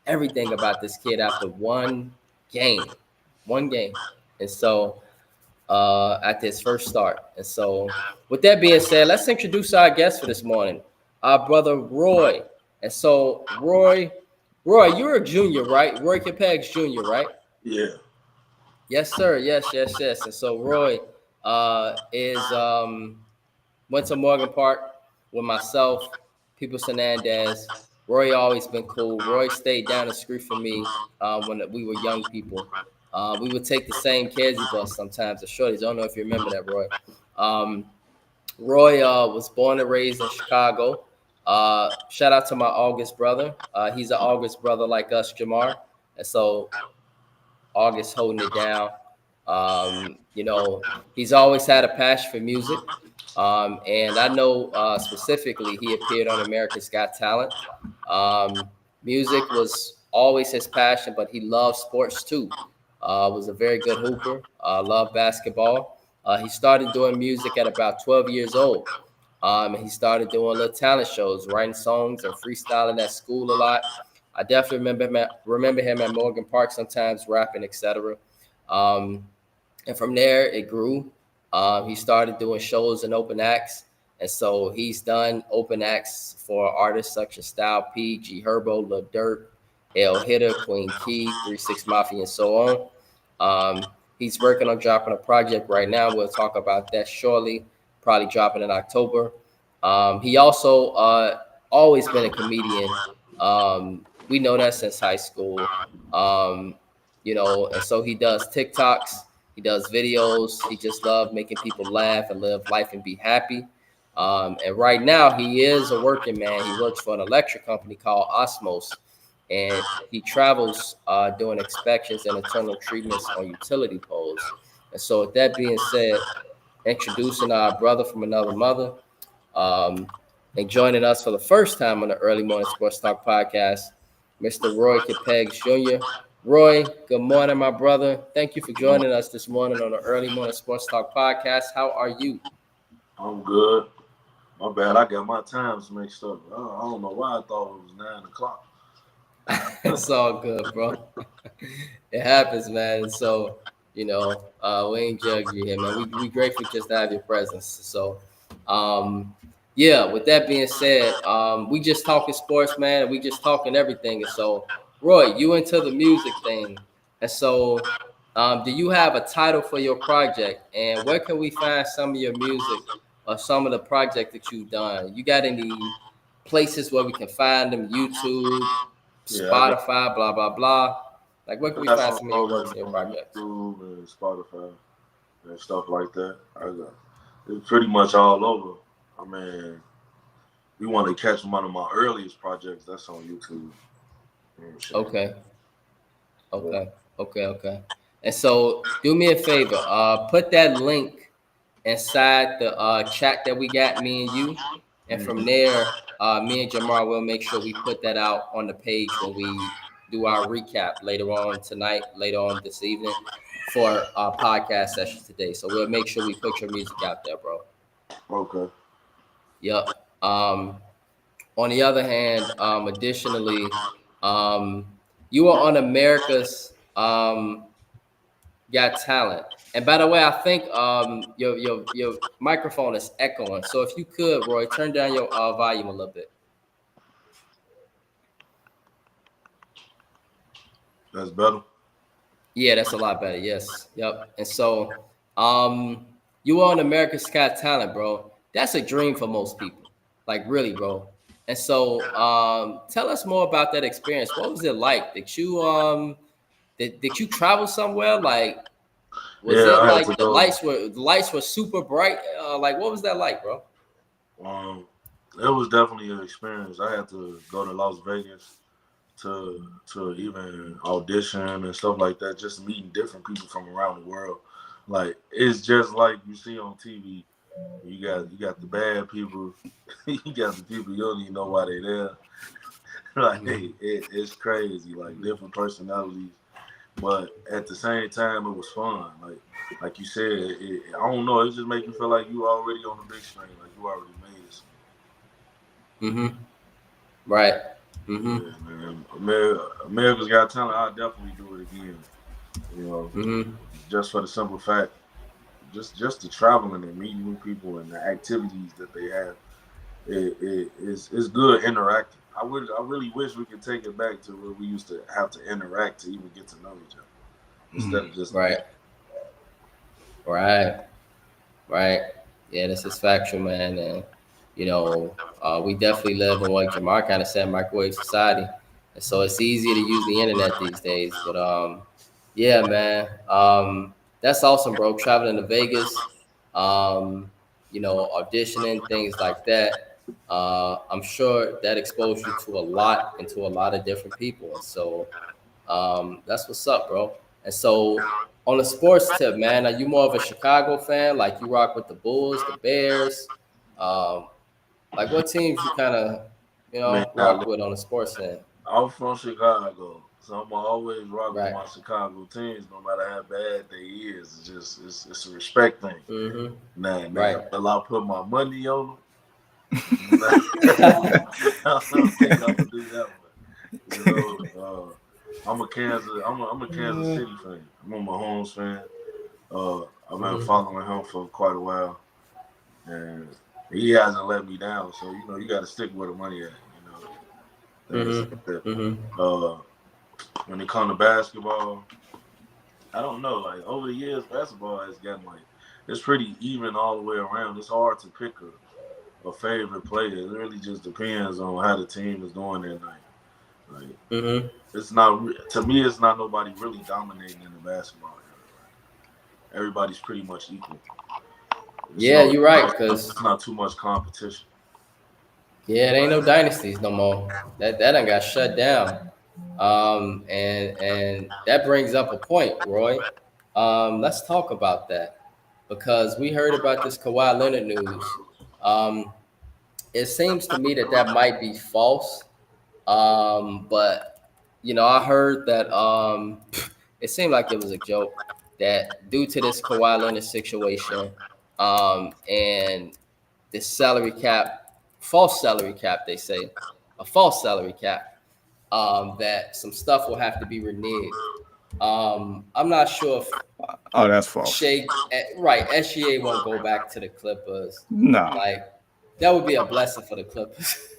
everything about this kid after one game. And so at his first start. And so, with that being said, let's introduce our guest for this morning, our brother Roy. And so, Roy, you're a junior, right? Roy Capex Jr., right? Yeah. Yes, sir. Yes. And so, Roy is went to Morgan Park with myself, Peoples Hernandez. Roy always been cool. Roy stayed down the street from me when we were young people. We would take the same Kedzie bus sometimes. The shorties. I don't know if you remember that, Roy. Um, Roy was born and raised in Chicago. Shout out to my August brother. He's an August brother like us, Jamar. And so August holding it down. He's always had a passion for music. And I know specifically he appeared on America's Got Talent. Music was always his passion, but he loved sports too. Was a very good hooper, loved basketball. He started doing music at about 12 years old. And he started doing little talent shows, writing songs and freestyling at school a lot. I definitely remember him at Morgan Park sometimes rapping, etc. And from there, it grew. He started doing shows and open acts. And so he's done open acts for artists such as Style P, G Herbo, Lil Durk, L Hitter, Queen Key, 3 6 Mafia, and so on. He's working on dropping a project right now. We'll talk about that shortly, probably dropping in October. He also always been a comedian. We know that since high school. And so he does TikToks. He does videos. He just loves making people laugh and live life and be happy. And right now, he is a working man. He works for an electric company called Osmos, and he travels doing inspections and internal treatments on utility poles. And so, with that being said, introducing our brother from another mother, and joining us for the first time on the Early Morning Sports Talk podcast, Mr. Roy Capex Jr. Roy, good morning, my brother. Thank you for joining us this morning on the Early Morning Sports Talk podcast. How are you? I'm good. My bad. I got my times mixed up. I don't know why I thought it was 9 o'clock. It's all good, bro. It happens, man. So, we ain't judging you here, man. We grateful just to have your presence. So, with that being said, we just talking sports, man, and we just talking everything. And so, Roy, you into the music thing. And so, do you have a title for your project? And where can we find some of your music or some of the project that you've done? You got any places where we can find them? YouTube, Spotify, blah, blah, blah. Like, where can we find some of your works and your projects? YouTube and Spotify and stuff like that. It's pretty much all over. I mean, you want to catch one of my earliest projects, that's on YouTube. Okay. And so, do me a favor. Put that link inside the chat that we got, me and you. And from there, me and Jamar will make sure we put that out on the page when we do our recap later on tonight, later on this evening for our podcast session today. So we'll make sure we put your music out there, bro. Okay. Yep. On the other hand, additionally, you are on America's Got Talent. And by the way, I think your microphone is echoing. So if you could, Roy, turn down your volume a little bit. That's better? Yeah, that's a lot better. Yes. Yep. And so you are on America's Got Talent, bro. That's a dream for most people. Like, really, bro. And so tell us more about that experience. What was it like? Did you travel somewhere? Like, was it like the lights were super bright? Like, what was that like, bro? It was definitely an experience. I had to go to Las Vegas to even audition and stuff like that, just meeting different people from around the world. Like, it's just like you see on TV. You got the bad people, you got the people you don't even know why they're there. Like, it's crazy, like different personalities. But at the same time, it was fun. Like you said, I don't know. It just make you feel like you already on the big screen, like you already made it. Right. Yeah, man. America's Got Talent. I'll definitely do it again. Just for the simple fact, just the traveling and meeting new people and the activities that they have. It's good interacting. I really wish we could take it back to where we used to have to interact to even get to know each other instead of just right. Yeah, this is factual, man. And we definitely live in what Jamar kind of said, microwave society, and so it's easier to use the internet these days. But yeah, man, that's awesome, bro. Traveling to Vegas, auditioning, things like that. I'm sure that exposed you to a lot and to a lot of different people, and so that's what's up, bro. And so on the sports tip, man, are you more of a Chicago fan? Like you rock with the Bulls, the Bears? Like what teams you kind of, Man, rock with on the sports end? I'm from Chicago, so I'm always rock Right. with my Chicago teams, no matter how bad they is. It's a respect thing. Mm-hmm. Nah, Right. will I put my money on them? I don't think I would do that one. I'm a Kansas City fan. I'm a Mahomes fan. I've been following him for quite a while, and he hasn't let me down. So you got to stick where the money at. When it comes to basketball, I don't know. Like over the years, basketball has gotten it's pretty even all the way around. It's hard to pick a favorite player. It really just depends on how the team is doing that night. It's not, to me, it's not nobody really dominating in the basketball area. Everybody's pretty much equal. You're right, because it's not too much competition. Yeah, it ain't no dynasties no more. That done got shut down. And that brings up a point, Roy. Let's talk about that because we heard about this Kawhi Leonard news. It seems to me that might be false. But I heard that it seemed like it was a joke that due to this Kawhi Leonard situation, and this salary cap, false salary cap, they say, a false salary cap, that some stuff will have to be reneged. I'm not sure if that's false. SGA won't go back to the Clippers. No. Like that would be a blessing for the Clippers.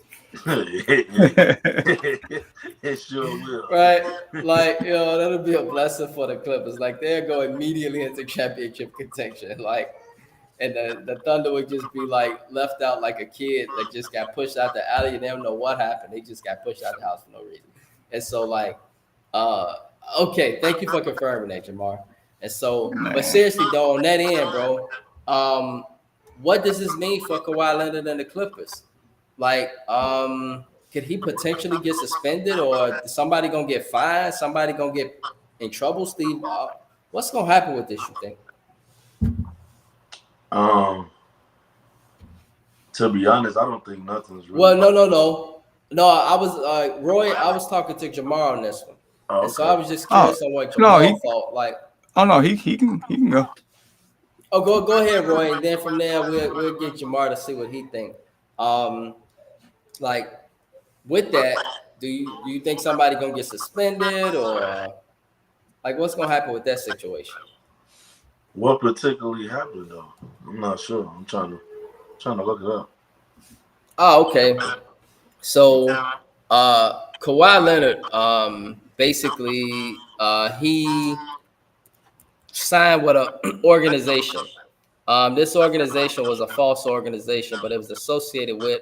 It sure will. Right? Like, that'll be a blessing for the Clippers. Like they'll go immediately into championship contention. Like, and the Thunder would just be like left out like a kid that just got pushed out the alley and they don't know what happened. They just got pushed out the house for no reason. And so like, okay, thank you for confirming that, Jamar. And so, but seriously though, on that end, bro, what does this mean for Kawhi Leonard and the Clippers? Like, could he potentially get suspended, or is somebody gonna get fined? Somebody gonna get in trouble, Steve? What's gonna happen with this, you think? To be honest, I don't think nothing's really. Well, no. I was Roy. I was talking to Jamar on this one, and so I was just curious on what Jamar thought. Like, he can go. Oh, go ahead, Roy, and then from there we'll get Jamar to see what he thinks. Like with that, do you think somebody gonna get suspended, or like what's gonna happen with that situation? What particularly happened though? I'm not sure. I'm trying to look it up. Oh, okay. So Kawhi Leonard, basically he signed with an organization. This organization was a false organization, but it was associated with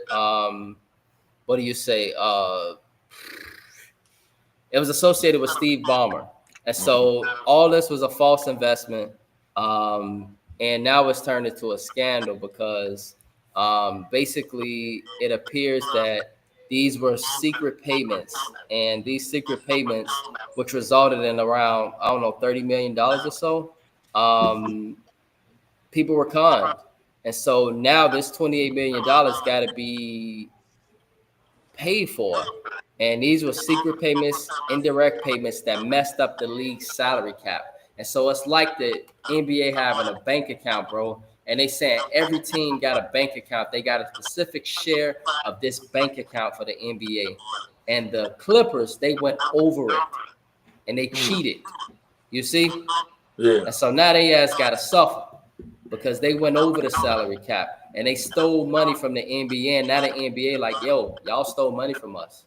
what do you say? It was associated with Steve Ballmer. And so all this was a false investment. And now it's turned into a scandal because basically it appears that these were secret payments, and these secret payments, which resulted in around, $30 million or so, people were conned. And so now this $28 million got to be paid for. And these were secret payments, indirect payments that messed up the league's salary cap. And so it's like the NBA having a bank account, bro. And they saying every team got a bank account. They got a specific share of this bank account for the NBA. And the Clippers, they went over it. And they cheated. You see? Yeah. And so now they got to suffer. because they went over the salary cap and they stole money from the NBA. And now the NBA like, yo, y'all stole money from us.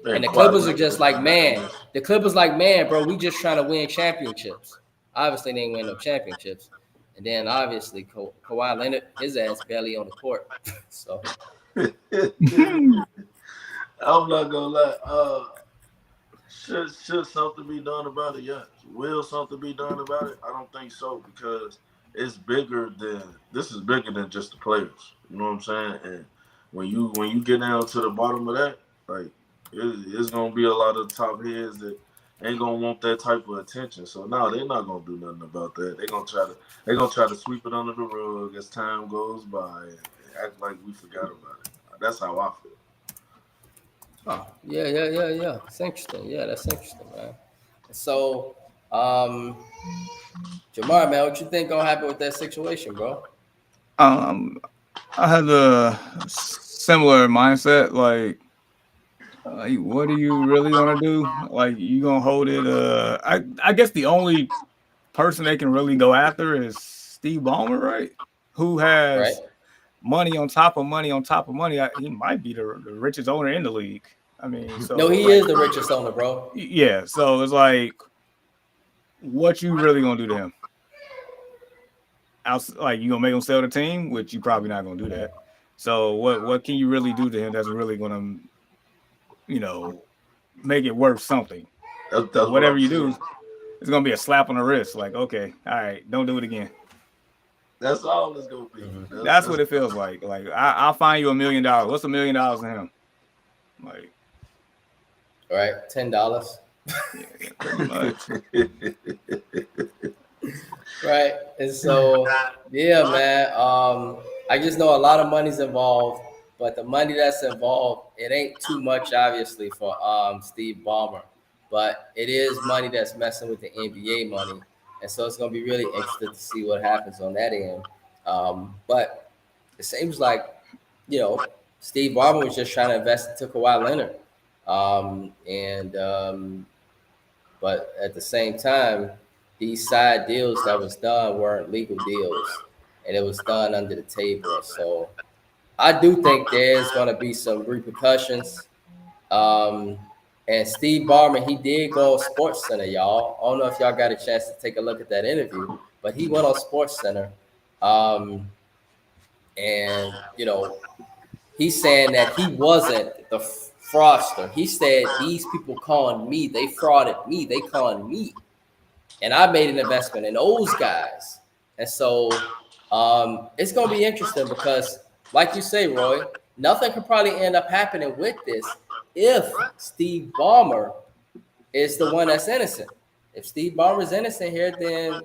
And the Clippers are just like, man. The Clippers like, man, bro, we just trying to win championships. Obviously, they ain't win no championships. And then obviously Kawhi Leonard, his ass barely on the court. So I'm not gonna lie. Should something be done about it? Yes. Will something be done about it? I don't think so, because this is bigger than just the players. You know what I'm saying? And when you get down to the bottom of that, like it's gonna be a lot of top heads that ain't gonna want that type of attention. So no, they're not gonna do nothing about that. They're gonna try to sweep it under the rug as time goes by and act like we forgot about it. That's how I feel. oh, yeah. It's interesting. Yeah, that's interesting, man. So Jamar, man, what you think gonna happen with that situation, bro? I had a similar mindset. Like, what are you really gonna do? Like, you gonna hold it? I guess the only person they can really go after is Steve Ballmer, right? Who has money on top of money on top of money. He might be the richest owner in the league. I mean, so no, he is the richest owner, bro. Yeah, so it's like, what you really gonna do to him? Like, you gonna make him sell the team, which you probably not gonna do that. So what can you really do to him that's really gonna, make it worth something? That's Whatever you do, it's gonna be a slap on the wrist. Like, okay, all right, don't do it again. That's all it's gonna be. That's what it feels like. Like, I'll find you $1 million. What's $1 million to him? Like, right, $10. Yeah, pretty much. Right, and so yeah, man. I just know a lot of money's involved, but the money that's involved, it ain't too much, obviously, for Steve Ballmer, but it is money that's messing with the NBA money, and so it's gonna be really interesting to see what happens on that end. But it seems like Steve Ballmer was just trying to invest into Kawhi Leonard, but at the same time, these side deals that was done weren't legal deals, and it was done under the table. So I do think there's going to be some repercussions. And Steve Ballmer, he did go on Sports Center, y'all. I don't know if y'all got a chance to take a look at that interview, but he went on Sports Center, and he's saying that he wasn't the fraudster. He said these people calling me, they frauded me, they calling me. And I made an investment in those guys. And so it's going to be interesting because, like you say, Roy, nothing could probably end up happening with this if Steve Ballmer is the one that's innocent. If Steve Ballmer is innocent here, then,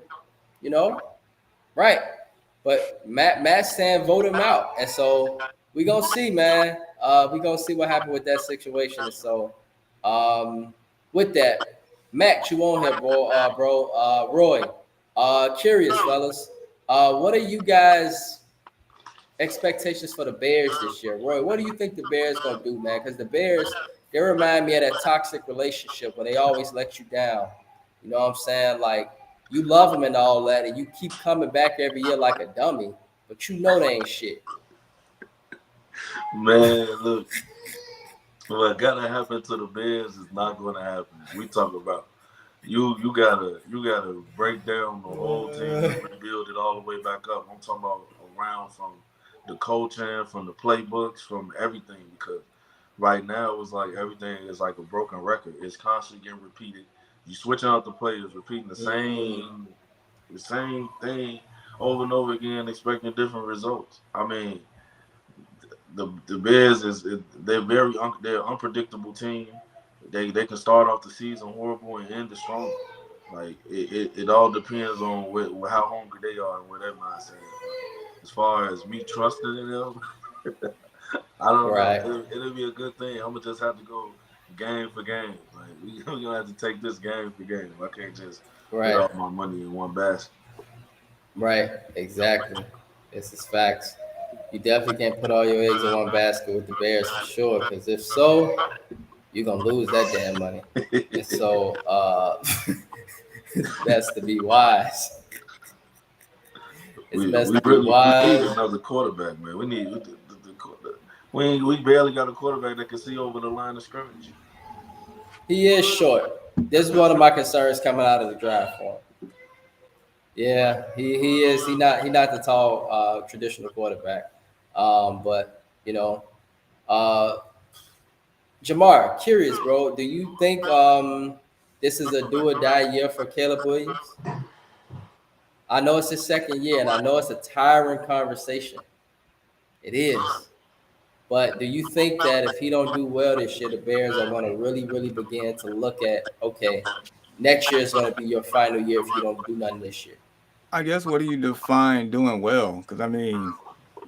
right. But Matt's saying vote him out. And so we're going to see, man. We're going to see what happened with that situation. And so with that, Matt, you on here, bro. Roy, curious, fellas. What are you guys' expectations for the Bears this year? Roy, what do you think the Bears going to do, man? Because the Bears, they remind me of that toxic relationship where they always let you down. You know what I'm saying? Like, you love them and all that, and you keep coming back every year like a dummy, but they ain't shit. Man, look. What gotta happen to the Bears is not gonna happen. We talk about you gotta break down the whole team and rebuild it all the way back up. I'm talking about around from the coaching, from the playbooks, from everything, because right now it's like everything is like a broken record. It's constantly getting repeated. You switching out the players, repeating the same thing over and over again, expecting different results. I mean, the Bears they're unpredictable team. They can start off the season horrible and end it strong. Like it all depends on how hungry they are and what their mindset is. As far as me trusting in them, I don't know. It'll be a good thing. I'm gonna just have to go game for game. Like we're gonna have to take this game for game. I can't just put all my money in one basket. Right, exactly. This is facts. You definitely can't put all your eggs in one basket with the Bears for sure, because if so, you're going to lose that damn money. And so that's to be wise. It's We best to be really need wise. another quarterback, man. We need we barely got a quarterback that can see over the line of scrimmage. He is short. This is one of my concerns coming out of the draft for him. Yeah, he is. He not the tall traditional quarterback. But uh, Jamar, curious, bro. Do you think this is a do or die year for Caleb Williams? I know it's his second year, and I know it's a tiring conversation. It is. But do you think that if he don't do well this year, the Bears are going to really, really begin to look at, okay, next year is going to be your final year if you don't do nothing this year? I guess what do you define doing well? Because I mean,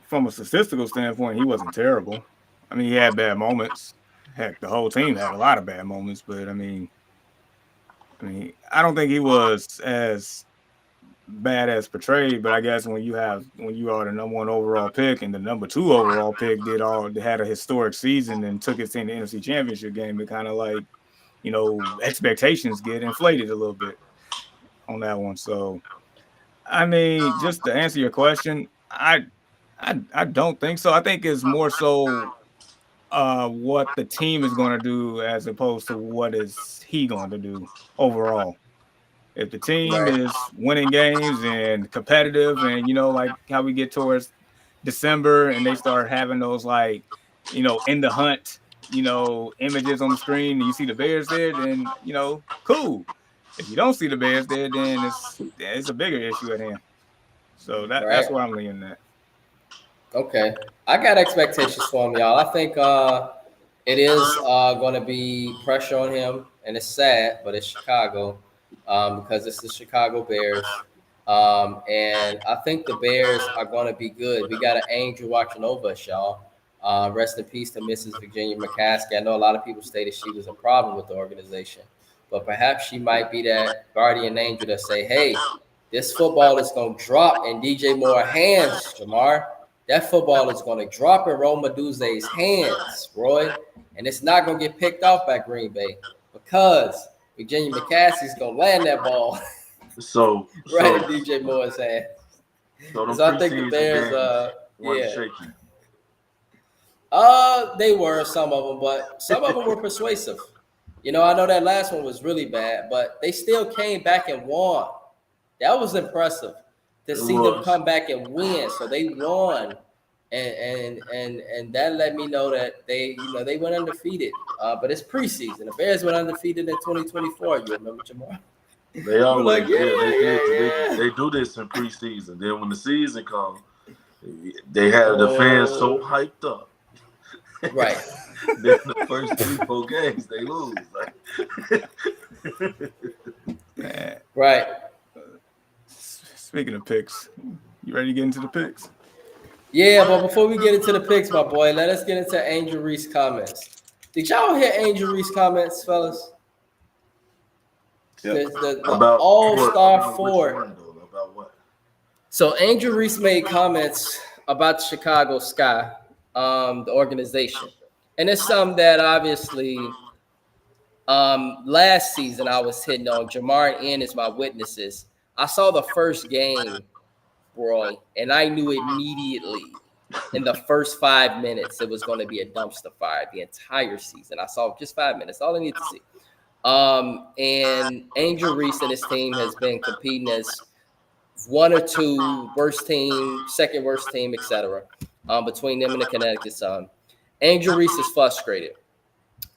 from a statistical standpoint, he wasn't terrible. I mean, he had bad moments. Heck, the whole team had a lot of bad moments. But I mean, I don't think he was as bad as portrayed. But I guess when you are the number 1 overall pick and the number 2 overall pick had a historic season and took us in the NFC Championship game, it kind of like, expectations get inflated a little bit on that one. So, I mean, just to answer your question, I don't think so. I think it's more so what the team is going to do as opposed to what is he going to do overall. If the team is winning games and competitive and, like how we get towards December and they start having those in the hunt, images on the screen and you see the Bears there, then, cool. If you don't see the Bears there, then it's a bigger issue at hand. So that's where I'm leaning at. Okay. I got expectations for him, y'all. I think it is going to be pressure on him, and it's sad, but it's Chicago because it's the Chicago Bears. And I think the Bears are going to be good. We got an angel watching over us, y'all. Rest in peace to Mrs. Virginia McCaskey. I know a lot of people stated she was a problem with the organization, but perhaps she might be that guardian angel that say, hey, this football is going to drop in DJ Moore's hands, Jamar. That football is going to drop in Rome Odunze's hands, Roy, and it's not going to get picked off by Green Bay because Virginia McCaskey's going to land that ball in DJ Moore's hands. So I think the Bears, shaky. They were, some of them, but some of them were persuasive. I know that last one was really bad, but they still came back and won. That was impressive to see them come back and win. So they won, and that let me know that they went undefeated. But it's preseason. The Bears went undefeated in 2024. You remember, Jamar? They always they do this in preseason. Then when the season comes, they have the fans so hyped up. Right. Then the first 3-4 games they lose. Right. Speaking of picks, you ready to get into the picks? Yeah, but before we get into the picks, my boy, let us get into Angel Reese comments. Did y'all hear Angel Reese comments, fellas? Yep. The All-Star 4. About what? So Angel Reese made comments about the Chicago Sky, the organization. And it's something that obviously last season I was hitting on. Jamar and Ian is my witnesses. I saw the first game, Roy, and I knew immediately in the first 5 minutes it was going to be a dumpster fire the entire season. I saw just 5 minutes, all I need to see. And Angel Reese and his team has been competing as 1 or 2 worst team, second worst team, etc. Between them and the Connecticut Sun. Angel Reese is frustrated.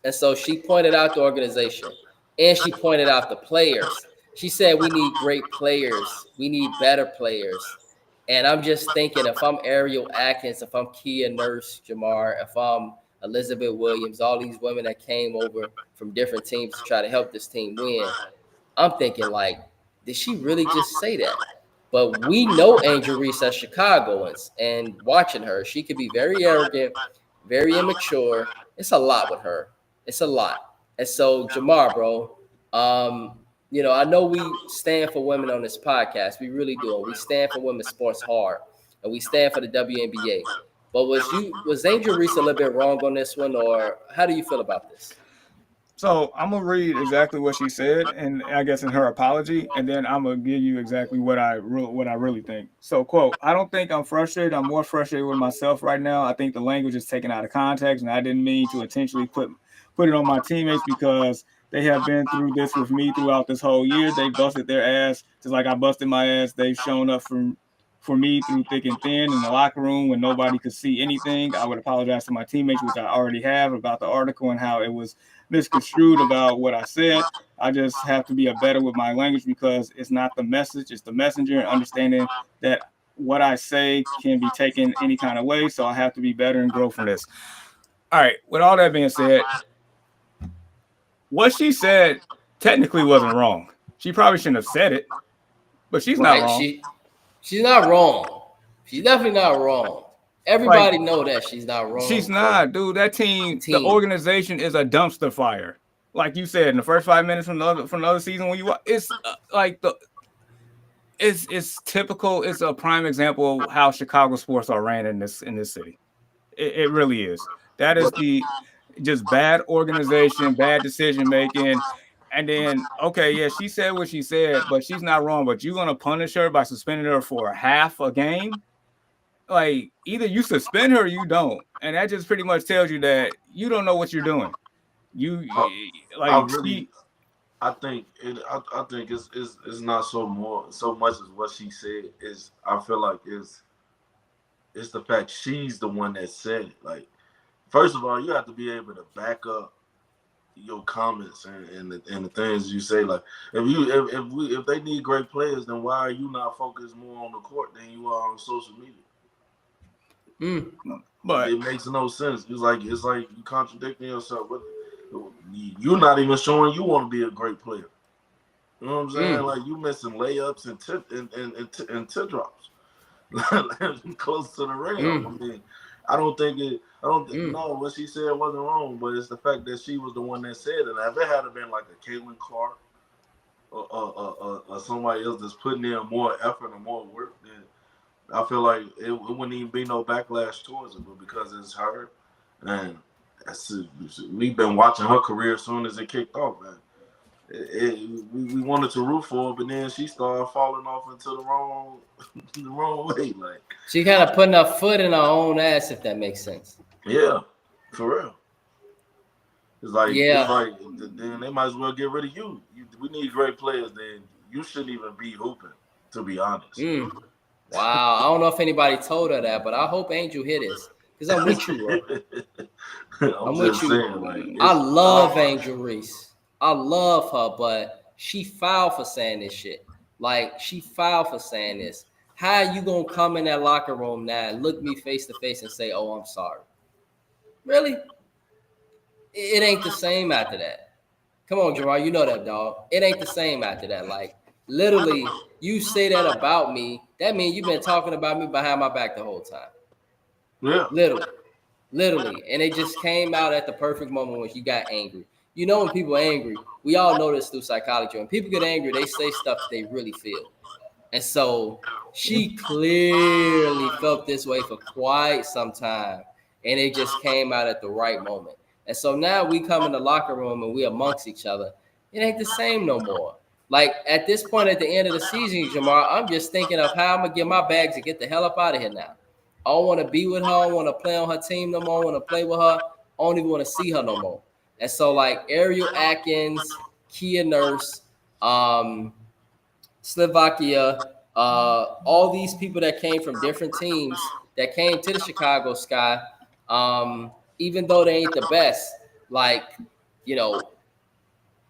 And so she pointed out the organization and she pointed out the players. She said, we need great players. We need better players. And I'm just thinking, if I'm Ariel Atkins, if I'm Kia Nurse, Jamar, if I'm Elizabeth Williams, all these women that came over from different teams to try to help this team win, I'm thinking, did she really just say that? But we know Angel Reese as Chicagoans, and watching her, she could be very arrogant, very immature. It's a lot with her. It's a lot. And so, Jamar, bro, I know we stand for women on this podcast. We really do. We stand for women's sports hard, and we stand for the WNBA. But was Angel Reese a little bit wrong on this one, or how do you feel about this? So I'm gonna read exactly what she said, and I guess in her apology, and then I'm gonna give you exactly what I really think. So, quote: I don't think I'm frustrated. I'm more frustrated with myself right now. I think the language is taken out of context, and I didn't mean to intentionally put it on my teammates because they have been through this with me throughout this whole year. They busted their ass just like I busted my ass. They've shown up for me through thick and thin in the locker room when nobody could see anything. I would apologize to my teammates, which I already have, about the article and how it was misconstrued about what I said. I just have to be a better with my language because it's not the message, it's the messenger, and understanding that what I say can be taken any kind of way. So I have to be better and grow from this. All right. With all that being said, what she said technically wasn't wrong. She probably shouldn't have said it, but she's not wrong. She's not wrong. She's definitely not wrong. Everybody know that she's not wrong. She's not, dude. That team, the organization is a dumpster fire. Like you said, in the first 5 minutes from the other season, when you watch, it's it's typical. It's a prime example of how Chicago sports are ran in this city. It really is. That is the just bad organization, bad decision making. And then, okay, yeah, she said what she said, but she's not wrong. But you're gonna punish her by suspending her for half a game? Like, either you suspend her or you don't, and that just pretty much tells you that you don't know what you're doing. I think it's not so much as what she said. Is I feel like it's the fact she's the one that said it. Like, first of all, you have to be able to back up your comments and the things you say. Like, if they need great players, then why are you not focused more on the court than you are on social media? But it makes no sense. It's like you contradicting yourself. But you're not even showing you want to be a great player. You know what I'm saying? Like, you missing layups and tip drops close to the rim. I mean, I don't think no, what she said wasn't wrong, but it's the fact that she was the one that said it. If it had been like a Caitlin Clark or somebody else that's putting in more effort and more work, then I feel like it wouldn't even be no backlash towards it. But because it's her, and we've been watching her career as soon as it kicked off, man. We wanted to root for her, but then she started falling off into the wrong way. Like, she kind of putting her foot in her own ass, if that makes sense. Yeah, for real. It's like then they might as well get rid of you. We need great players. Then you shouldn't even be hooping, to be honest. Wow, I don't know if anybody told her that, but I hope Angel hear this, because I'm with you, bro. I'm with you. Saying, like, I love Angel Reese. I love her, but she fouled for saying this shit. Like, she fouled for saying this. How you gonna come in that locker room now and look me face to face and say, "Oh, I'm sorry"? Really? It ain't the same after that. Come on, Jamar, you know that, dog. It ain't the same after that. Like, literally, you say that about me, that means you've been talking about me behind my back the whole time. Yeah. Literally. And it just came out at the perfect moment when you got angry. You know, when people are angry, we all know this through psychology. When people get angry, they say stuff they really feel. And so she clearly felt this way for quite some time. And it just came out at the right moment. And so now we come in the locker room and we amongst each other. It ain't the same no more. Like, at this point at the end of the season, Jamar, I'm just thinking of how I'm going to get my bags and get the hell up out of here now. I don't want to be with her. I don't want to play on her team no more. I want to play with her. I don't even want to see her no more. And so, like, Ariel Atkins, Kia Nurse, Slovakia, all these people that came from different teams that came to the Chicago Sky, even though they ain't the best, like, you know,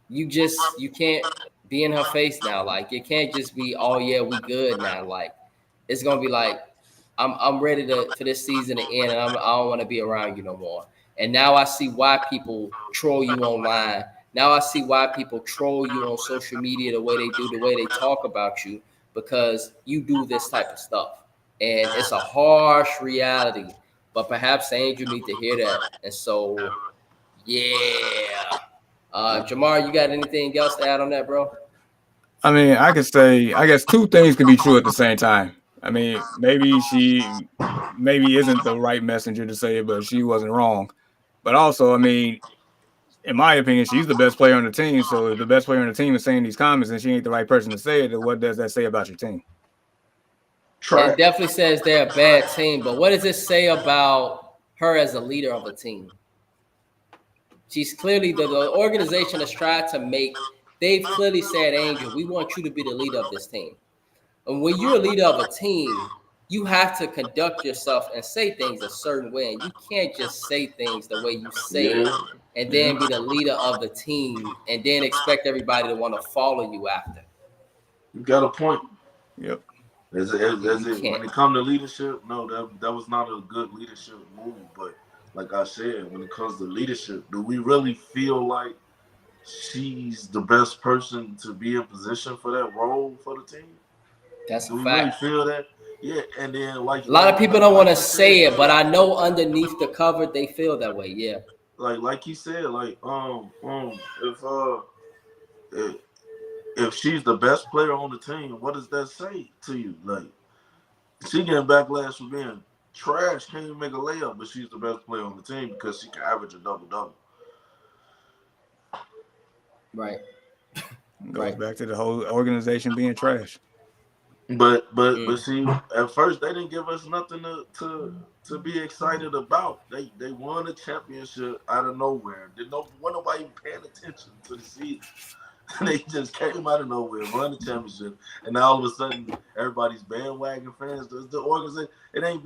you can't be in her face now. Like, it can't just be, "Oh yeah, we good now." Like, it's gonna be like, I'm ready for this season to end, and I don't want to be around you no more. And now I see why people troll you online. Now I see why people troll you on social media the way they do, the way they talk about you, because you do this type of stuff. And it's a harsh reality, but perhaps Angel need to hear that. And so, yeah. Jamar, you got anything else to add on that, bro? I mean, I could say, I guess two things can be true at the same time. I mean, maybe she isn't the right messenger to say it, but she wasn't wrong. But also, I mean, in my opinion, she's the best player on the team. So if the best player on the team is saying these comments and she ain't the right person to say it, then what does that say about your team? It definitely says they're a bad team, but what does it say about her as a leader of a team? She's clearly the organization has tried to make. They've clearly said, Angel, we want you to be the leader of this team. And when you're a leader of a team, you have to conduct yourself and say things a certain way. And you can't just say things the way you say it and then be the leader of the team and then expect everybody to want to follow you after. You got a point. Yep. When it comes to leadership, no, that was not a good leadership move. But like I said, when it comes to leadership, do we really feel like she's the best person to be in position for that role for the team? That's do a we fact. really feel that? Yeah, and then like a lot of people don't want to say it, but I know underneath the cover they feel that way. Yeah. Like you said, if she's the best player on the team, what does that say to you? Like, she getting backlash for being trash, can't even make a layup, but she's the best player on the team because she can average a double-double. Right. Goes back to the whole organization being trash. But see, at first they didn't give us nothing to be excited about. They won a championship out of nowhere. Wasn't nobody paying attention to the season. They just came out of nowhere, won the championship, and now all of a sudden everybody's bandwagon fans. The organization, it ain't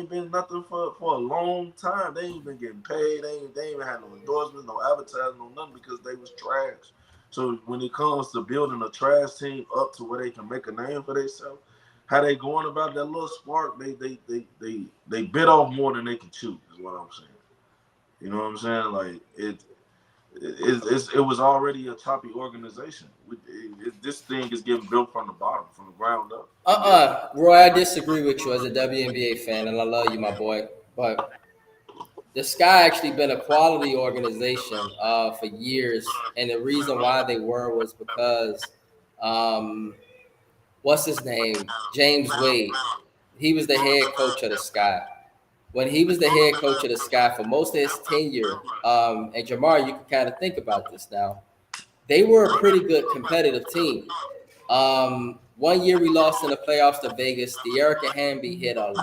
been nothing for a long time. They ain't been getting paid. They ain't even had no endorsements, no advertising, no nothing because they was trash. So when it comes to building a trash team up to where they can make a name for themselves, how they going about that little spark, they bit off more than they can chew, is what I'm saying. You know what I'm saying? Like it was already a choppy organization. This thing is getting built from the bottom, from the ground up. Roy, I disagree with you as a WNBA fan, and I love you, my boy. But the Sky actually been a quality organization for years, and the reason why they was because, what's his name? James Wade. He was the head coach of the Sky. When he was the head coach of the Sky for most of his tenure, and Jamar, you can kind of think about this now. They were a pretty good competitive team. 1 year we lost in the playoffs to Vegas. The Erica Hamby hit a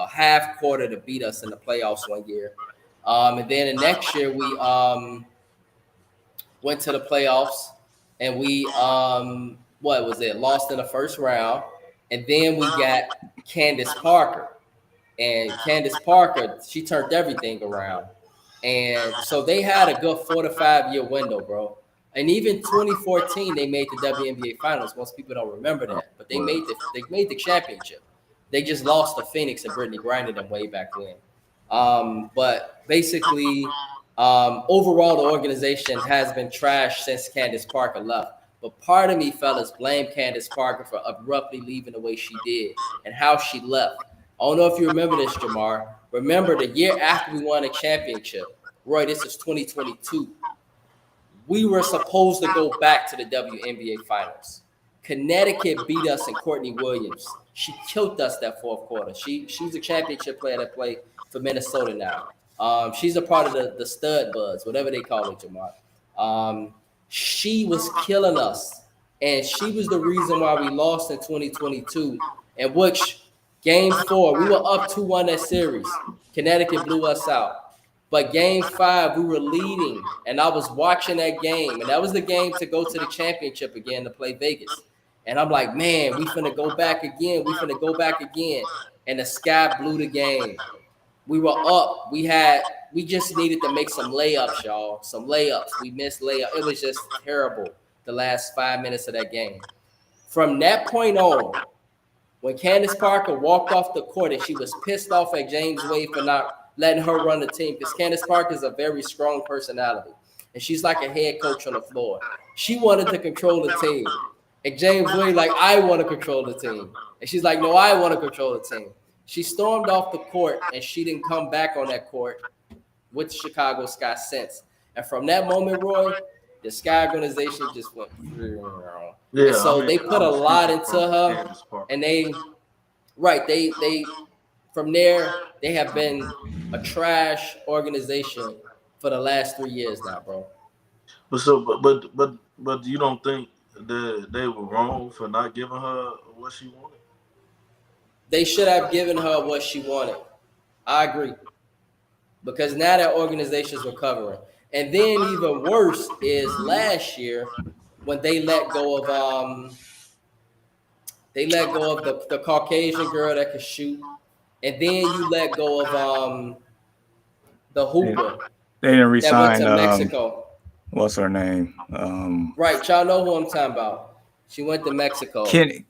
half quarter to beat us in the playoffs 1 year. And then the next year we went to the playoffs and we lost in the first round. And then we got Candace Parker. And Candace Parker, she turned everything around. And so they had a good 4 to 5 year window, bro. And even 2014, they made the WNBA Finals. Most people don't remember that, but they made the championship. They just lost to Phoenix and Brittany Griner them way back when. But basically, overall, the organization has been trashed since Candace Parker left. But part of me, fellas, blame Candace Parker for abruptly leaving the way she did and how she left. I don't know if you remember this, Jamar. Remember the year after we won a championship, Roy, this is 2022. We were supposed to go back to the WNBA Finals. Connecticut beat us and Courtney Williams. She killed us that fourth quarter. She's a championship player that played for Minnesota now. She's a part of the stud buds, whatever they call it, Jamar. She was killing us, and she was the reason why we lost in 2022, in which Game 4, we were up 2-1 that series. Connecticut blew us out. But Game 5, we were leading, and I was watching that game, and that was the game to go to the championship again to play Vegas. And I'm like, man, we finna go back again. And the Sky blew the game. We were up. We just needed to make some layups, y'all. Some layups. We missed layups. It was just terrible the last 5 minutes of that game. From that point on, when Candace Parker walked off the court and she was pissed off at James Wade for not letting her run the team, because Candace Parker is a very strong personality, and she's like a head coach on the floor. She wanted to control the team. And James Wade, like, I want to control the team. And she's like, no, I want to control the team. She stormed off the court, and she didn't come back on that court with the Chicago Sky since. And from that moment, Roy, the Sky organization just went. Yeah, and so they put a lot into her, and they from there, they have been a trash organization for the last 3 years now, bro. But you don't think that they were wrong for not giving her what she wanted? They should have given her what she wanted. I agree. Because now that organization's recovering. And then even worse is last year when they let go of the Caucasian girl that could shoot. And then you let go of the hooper They didn't that went resign. to Mexico. What's her name? Right, y'all know who I'm talking about. She went to Mexico. Kennedy.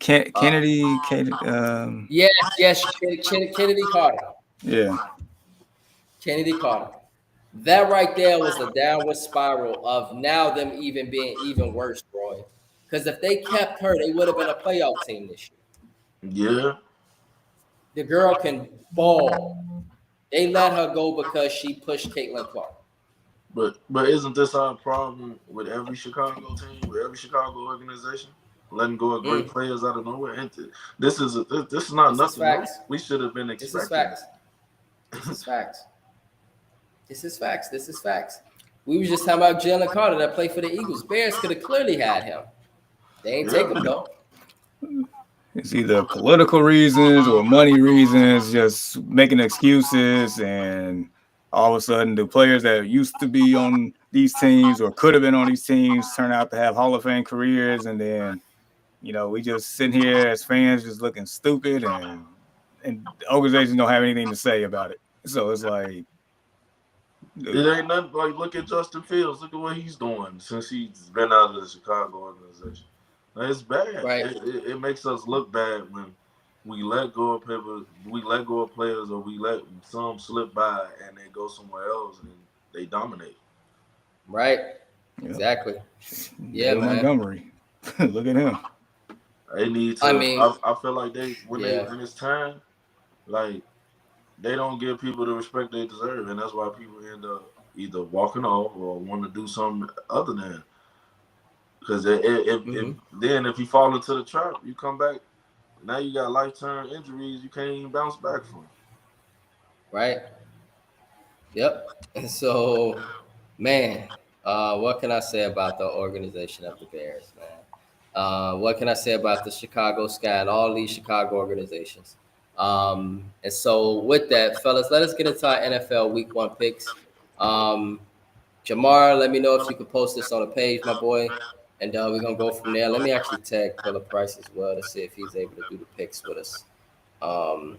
Yes, Kennedy Carter. Yeah. Kennedy Carter. That right there was the downward spiral of now them even being even worse, Roy. Because if they kept her, they would have been a playoff team this year. Yeah. The girl can ball. They let her go because she pushed Caitlin Clark. But isn't this our problem with every Chicago team, with every Chicago organization? Letting go of great players out of nowhere. And this is not nothing new. We should have been expecting. This is facts. We were just talking about Jalen Carter that played for the Eagles. Bears could have clearly had him. They ain't take him though. It's either political reasons or money reasons, just making excuses, and all of a sudden the players that used to be on these teams or could have been on these teams turn out to have Hall of Fame careers, and then we just sitting here as fans just looking stupid, and the organization don't have anything to say about it. So it's like it ain't nothing like look at Justin Fields. Look at what he's doing since he's been out of the Chicago organization. It's bad. Right. It makes us look bad when we let go of people, we let go of players, or we let some slip by and they go somewhere else and they dominate. Right. Yeah. Exactly. Yeah, man. Montgomery. Look at him. They need to. I feel like when it's time, like they don't give people the respect they deserve, and that's why people end up either walking off or want to do something other than. Because if you fall into the trap, you come back. Now you got lifetime injuries you can't even bounce back from. Right. Yep. And so, man, what can I say about the organization of the Bears, man? What can I say about the Chicago Sky and all these Chicago organizations? And so with that, fellas, let us get into our NFL Week 1 picks. Jamar, let me know if you could post this on the page, my boy. And we're going to go from there. Let me actually tag Killer Price as well to see if he's able to do the picks with us. And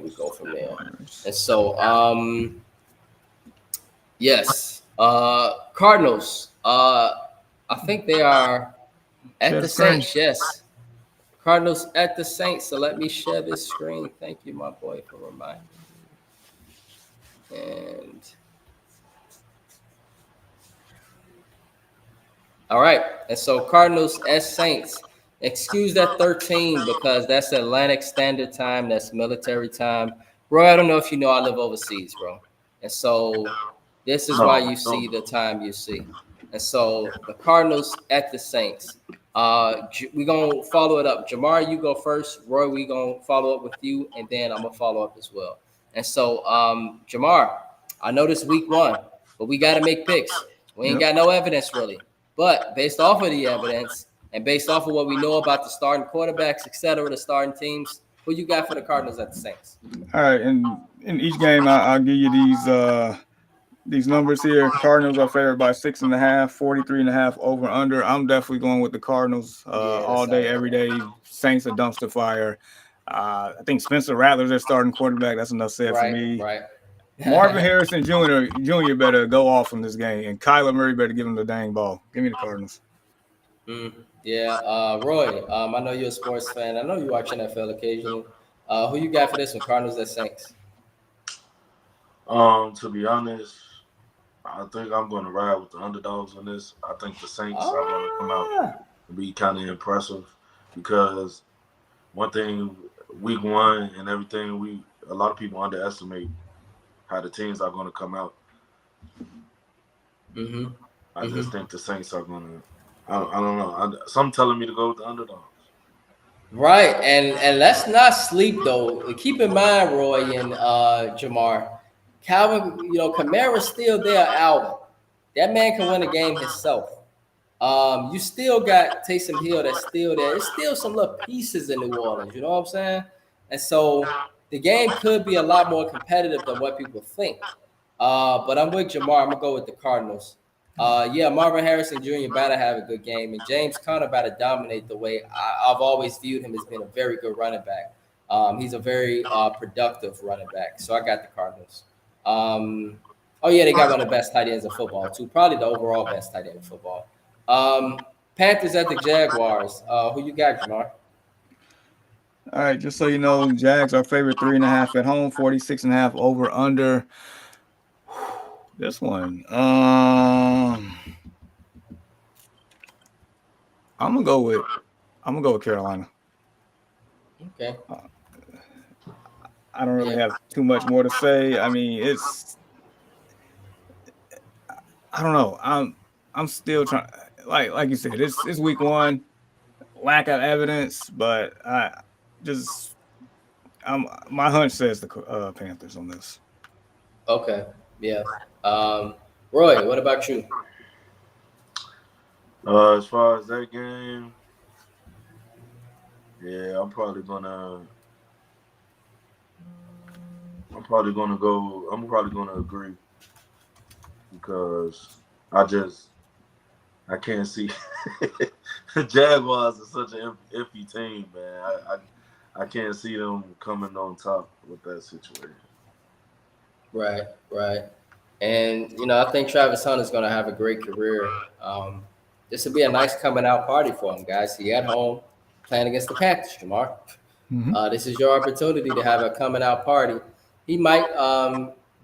we go from there. And so, yes, Cardinals. I think they are at the Saints, yes. Cardinals at the Saints. So let me share this screen. Thank you, my boy, for reminding me. And all right, and so Cardinals at Saints. Excuse that 13 because that's Atlantic Standard Time. That's military time. Bro, I don't know if you know I live overseas, bro. And so this is why you see the time you see. And so the Cardinals at the Saints. We're going to follow it up. Jamar, you go first. Roy, we're going to follow up with you, and then I'm going to follow up as well. And so, Jamar, I know this week 1, but we got to make picks. We ain't got no evidence, really. But based off of the evidence and based off of what we know about the starting quarterbacks, et cetera, the starting teams, who you got for the Cardinals at the Saints? All right, and in each game, I'll give you these numbers here. Cardinals are favored by 6.5, 43.5 over under. I'm definitely going with the Cardinals all day, every day. Saints a dumpster fire. I think Spencer Rattler's their starting quarterback. That's enough said for me. Right. Marvin Harrison Jr. better go off from this game, and Kyler Murray better give him the dang ball. Give me the Cardinals. Yeah, Roy, I know you're a sports fan. I know you watch NFL occasionally. Who you got for this one, Cardinals at Saints? To be honest, I think I'm going to ride with the underdogs on this. I think the Saints are going to come out and be kind of impressive because one thing, week 1 and everything, a lot of people underestimate how the teams are going to come out. I just think the Saints are going to. I don't know. Some telling me to go with the underdogs. Right, and let's not sleep though. Keep in mind, Roy and Jamar, Calvin, Kamara's still there, Alvin. That man can win a game himself. You still got Taysom Hill that's still there. There's still some little pieces in New Orleans, you know what I'm saying? And so the game could be a lot more competitive than what people think. But I'm with Jamar. I'm gonna go with the Cardinals. Yeah, Marvin Harrison Jr. better have a good game, and James Conner better dominate the way I've always viewed him as being a very good running back. He's a very productive running back. So I got the Cardinals. Oh yeah, they got one of the best tight ends in football too. Probably the overall best tight end in football. Panthers at the Jaguars. Who you got, Jamar? All right, just so you know, Jags are favorite 3.5 at home, 46.5 over under. This one, I'm gonna go with Carolina. Okay. I don't really have too much more to say. I mean, I don't know. I'm still trying. Like you said, it's week one, lack of evidence, but my hunch says the Panthers on this. Okay. Yeah. Roy, what about you? As far as that game, yeah, I'm probably gonna agree because I can't see the Jaguars are such an iffy team, man. I can't see them coming on top with that situation. Right. And I think Travis Hunter's going to have a great career. This would be a nice coming out party for him, guys. He at home playing against the Panthers, Jamar. Mm-hmm. This is your opportunity to have a coming out party. He might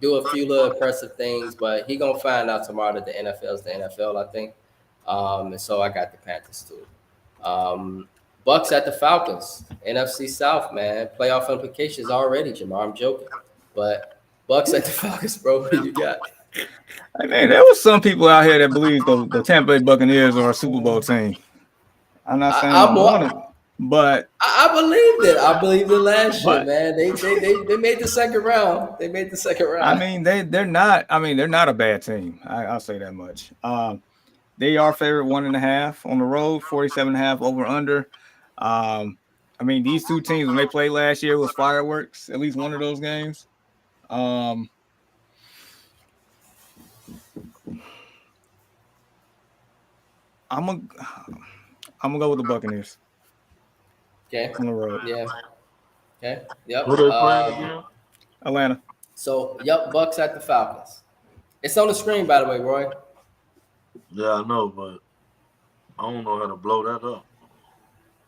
do a few little impressive things, but he gonna find out tomorrow that the NFL is the NFL, I think. And so I got the Panthers too. Bucks at the Falcons, NFC South, man. Playoff implications already, Jamar. I'm joking, but Bucks at the Falcons, bro. What do you got? Hey man, there was some people out here that believe the Tampa Bay Buccaneers are a Super Bowl team. I'm not saying I'm one of them, but I believed it. I believed it last year, man. They made the second round. They made the second round. I mean, they're not a bad team. I'll say that much. They are favorite 1.5 on the road, 47.5 over under. I mean, these two teams when they played last year was fireworks. At least one of those games. I'm gonna go with the Buccaneers. Okay. On the road. Yeah. Okay. Yep. Who they playing again? Atlanta. So, Bucks at the Falcons. It's on the screen, by the way, Roy. Yeah, I know, but I don't know how to blow that up.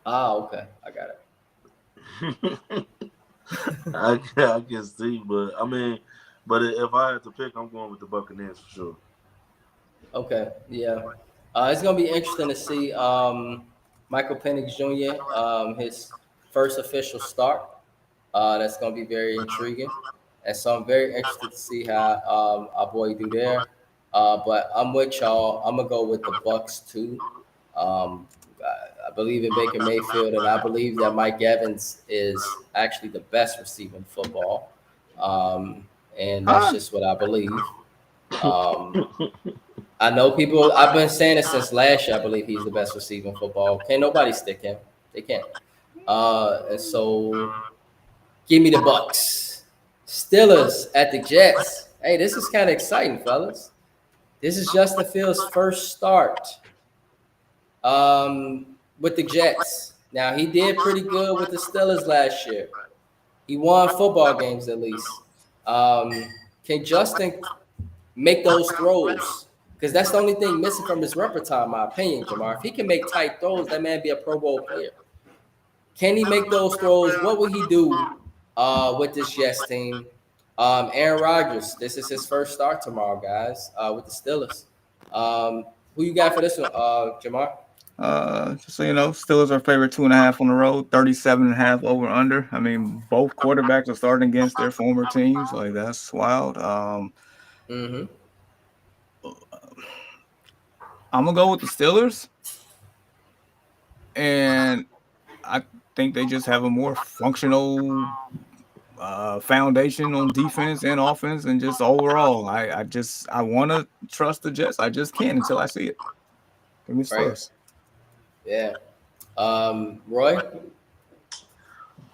Okay. I got it. I can see, but if I had to pick, I'm going with the Buccaneers for sure. Okay. Yeah. It's gonna be interesting to see Michael Penix Jr. His first official start. That's gonna be very intriguing, and so I'm very interested to see how our boy do there. But I'm with y'all. I'm gonna go with the Bucks too. I believe in Baker Mayfield, and I believe that Mike Evans is actually the best receiver in football. And that's just what I believe. I know people. I've been saying it since last year. I believe he's the best receiver in football. Can't nobody stick him. They can't. And so, give me the Bucks. Steelers at the Jets. Hey, this is kind of exciting, fellas. This is Justin Fields' first start with the Jets. Now, he did pretty good with the Steelers last year. He won football games at least. Can Justin make those throws? Because that's the only thing missing from his repertoire, in my opinion, Jamar. If he can make tight throws, that man be a Pro Bowl player. Can he make those throws? What will he do with this Jets team? Aaron Rodgers, this is his first start tomorrow, guys, with the Steelers. Who you got for this one, Jamar? Just so you know, Steelers are favorite 2.5 on the road, 37.5 over under. I mean, both quarterbacks are starting against their former teams. Like, that's wild. I'm gonna go with the Steelers, and I think they just have a more functional foundation on defense and offense, and just overall, I want to trust the Jets. I just can't until I see it. Give me Right. Steelers. Yeah. Roy?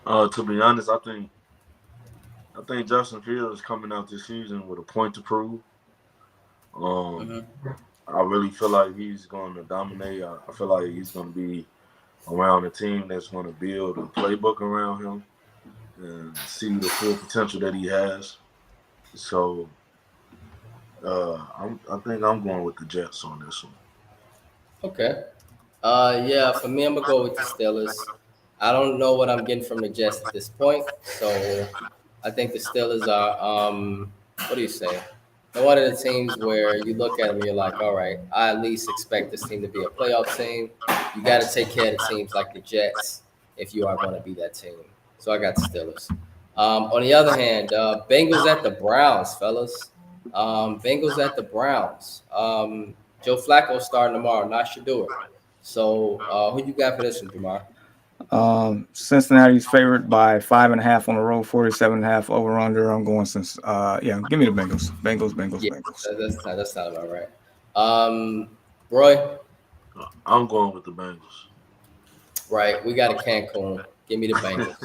To be honest, I think Justin Fields is coming out this season with a point to prove. Mhm. I really feel like he's going to dominate. I feel like he's going to be around a team that's going to build a playbook around him and see the full potential that he has. So I think I'm going with the Jets on this one. Okay. Yeah, for me, I'm gonna go with the Steelers. I don't know what I'm getting from the Jets at this point, so I think the Steelers are. What do you say? They're one of the teams where you look at them and you're like, all right, I at least expect this team to be a playoff team. You got to take care of the teams like the Jets if you are going to be that team. So I got the Steelers. On the other hand, Bengals at the Browns, fellas. Bengals at the Browns. Joe Flacco starting tomorrow. Not Shador. So who you got for this one, Jamar? Cincinnati's favored by 5.5 on the road, 47.5 over under. I'm going since give me the Bengals. Bengals. Yeah, that's not about right. Roy, I'm going with the Bengals. right? We got a Cancun. Give me the Bengals.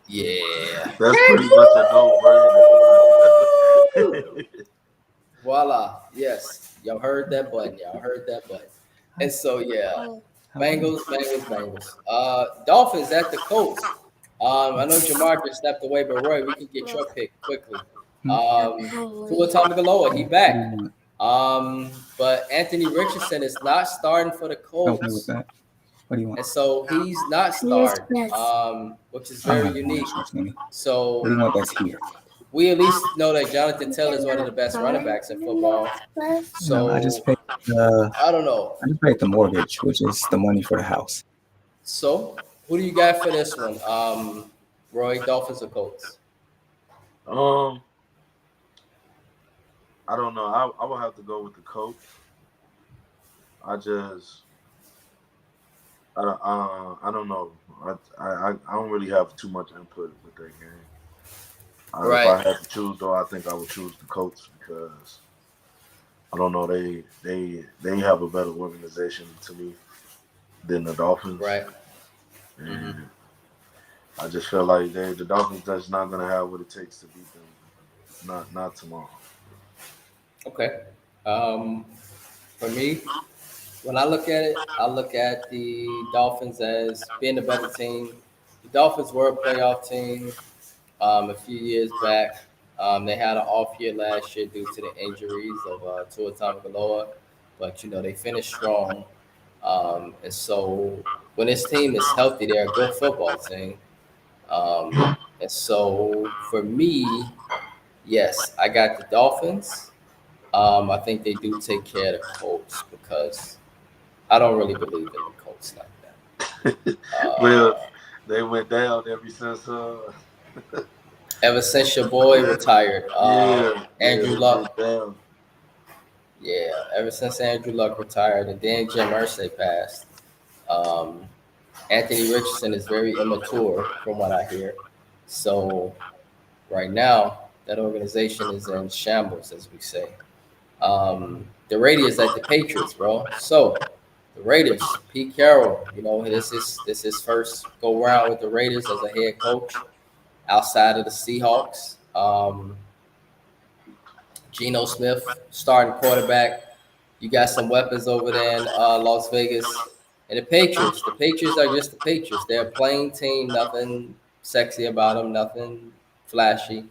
Yeah. That's pretty much a no-brainer. Voila. Yes. Y'all heard that button. And so Bengals. Dolphins at the Colts. I know Jamar just stepped away, but Roy, we can get your pick quickly. Tua Tagovailoa, he back. But Anthony Richardson is not starting for the Colts. What do you want? And so he's not starting, which is very unique. So What do you want that's here? we at least know that Jonathan Taylor is one of the best running backs in football. So I just paid. I don't know. I just paid the mortgage, which is the money for the house. So who do you got for this one? Roy, Dolphins or Colts? I don't know. I will have to go with the coach. I don't know. I don't really have too much input with that game. Right. If I had to choose, though, I think I would choose the Colts because I don't know. They have a better organization to me than the Dolphins. Right. And I just feel like the Dolphins just not gonna have what it takes to beat them. Not tomorrow. Okay. For me, when I look at it, I look at the Dolphins as being the better team. The Dolphins were a playoff team a few years back. They had an off year last year due to the injuries of Tua Tagovailoa, but they finished strong. And so when this team is healthy, they're a good football team. And so for me, yes, I got the Dolphins. I think they do take care of the Colts because I don't really believe in the Colts like that. Well, they went down Ever since your boy retired, Andrew Luck. Yeah, ever since Andrew Luck retired, and then Jim Irsay passed. Anthony Richardson is very immature, from what I hear. So right now, that organization is in shambles, as we say. The Raiders at the Patriots, bro. So the Raiders, Pete Carroll, this is his first go round with the Raiders as a head coach outside of the Seahawks. Geno Smith, starting quarterback. You got some weapons over there in Las Vegas. And the Patriots are just the Patriots. They're a plain team, nothing sexy about them, nothing flashy.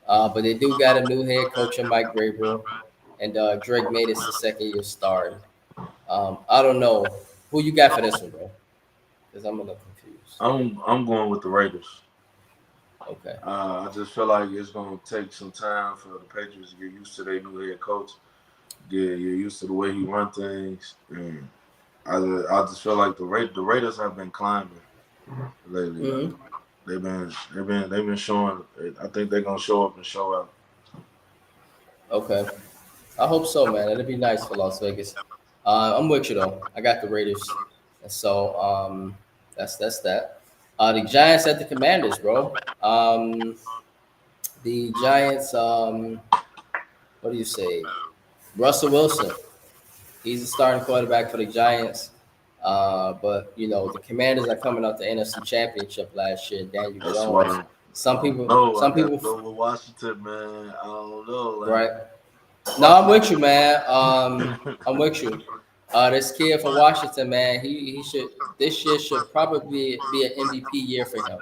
But they do got a new head coach in Mike Vrabel. And Drake May is the second-year starter. I don't know. Who you got for this one, bro? Because I'm a little confused. I'm going with the Raiders. Okay. I just feel like it's going to take some time for the Patriots to get used to their new head coach, get used to the way he runs things. And I just feel like the Raiders have been climbing lately. They've been showing. I think they're gonna show up and show out. Okay. I hope so, man. It'd be nice for Las Vegas. I'm with you though. I got the Raiders, and so that's that. The Giants at the Commanders, bro. The Giants. What do you say? Russell Wilson. He's the starting quarterback for the Giants. But the Commanders are coming off the NFC Championship last year. Daniel That's Jones. why. Some I don't people, know. I some got to people, go with Washington, man. I don't know. right? No, I'm Washington. with you, man. I'm with you. This kid from Washington, man, he should this year should probably be an MVP year for him.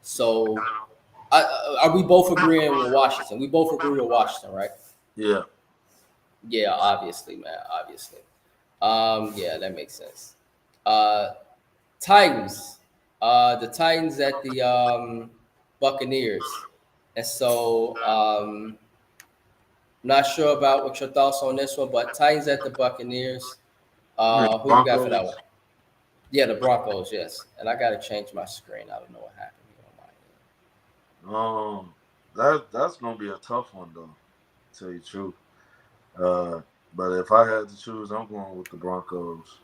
So, are we both agreeing with Washington? We both agree with Washington, right? Yeah. Yeah, obviously, man, obviously. Yeah, that makes sense. Titans, the Titans at the Buccaneers, and so not sure about what your thoughts on this one, but Titans at the Buccaneers. I mean, Who you got for that one? Broncos. Yeah, the Broncos. Yes, and I got to change my screen. I don't know what happened here on my end. That's gonna be a tough one though. To tell you the truth. But if I had to choose, I'm going with the Broncos.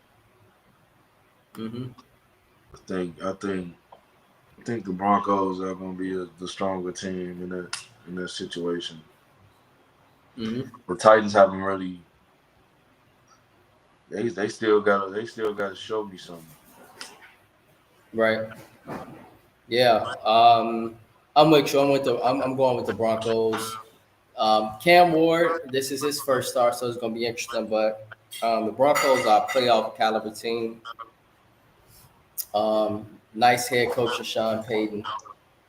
Mm-hmm. I think the Broncos are going to be the stronger team in that situation. Mm-hmm. The Titans haven't really. They still got to show me something. Right. Yeah. I'm with you. I'm going with the Broncos. Cam Ward, this is his first start, so it's going to be interesting. But the Broncos are a playoff caliber team. Nice head coach, Sean Payton.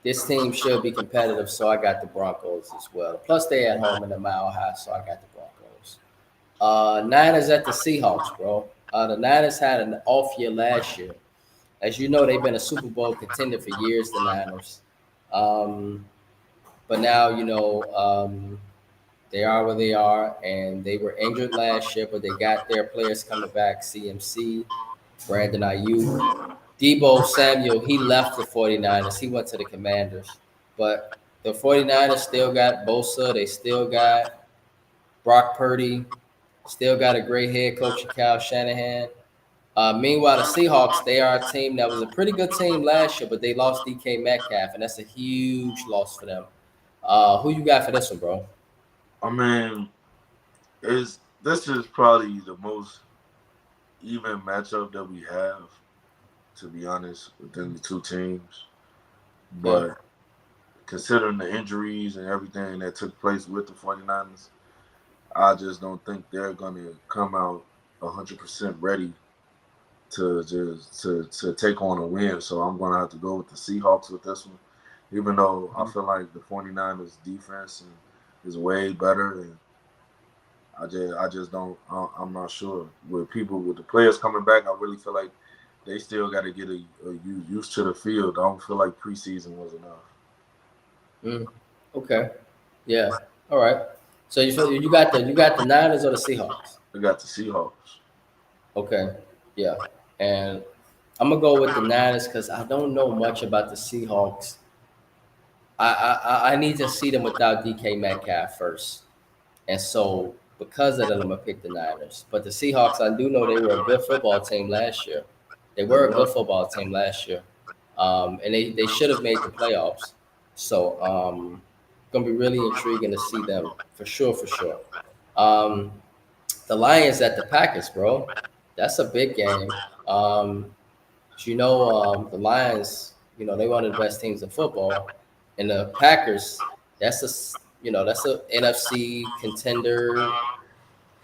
This team should be competitive, so I got the Broncos as well. Plus, they at home in the Mile High, so I got the Broncos. Niners at the Seahawks, bro. The Niners had an off year last year. As you know, they've been a Super Bowl contender for years, the Niners. But now, they are where they are, and they were injured last year, but they got their players coming back. CMC, Brandon Ayuk, Debo Samuel, he left the 49ers. He went to the Commanders. But the 49ers still got Bosa. They still got Brock Purdy. Still got a great head coach, Kyle Shanahan. Meanwhile, the Seahawks, they are a team that was a pretty good team last year, but they lost DK Metcalf, and that's a huge loss for them. Who you got for this one, bro? I mean, this is probably the most even matchup that we have, to be honest, within the two teams. But considering the injuries and everything that took place with the 49ers, I just don't think they're going to come out 100% ready to take on a win. So I'm going to have to go with the Seahawks with this one, even though I feel like the 49ers defense is way better. And I just don't. I'm not sure with the players coming back. I really feel like they still got to get used to the field. I don't feel like preseason was enough. Okay. Yeah. All right. So you got the Niners or the Seahawks? I got the Seahawks. Okay. Yeah. And I'm gonna go with the Niners because I don't know much about the Seahawks. I need to see them without DK Metcalf first, and so because of that, I'm gonna pick the Niners. But the Seahawks, I do know they were a good football team last year. They were a good football team last year, and they should have made the playoffs. So gonna be really intriguing to see them for sure, for sure. Um, the Lions at the Packers, bro. That's a big game. The Lions, they one of the best teams in football, and the Packers, that's a NFC contender.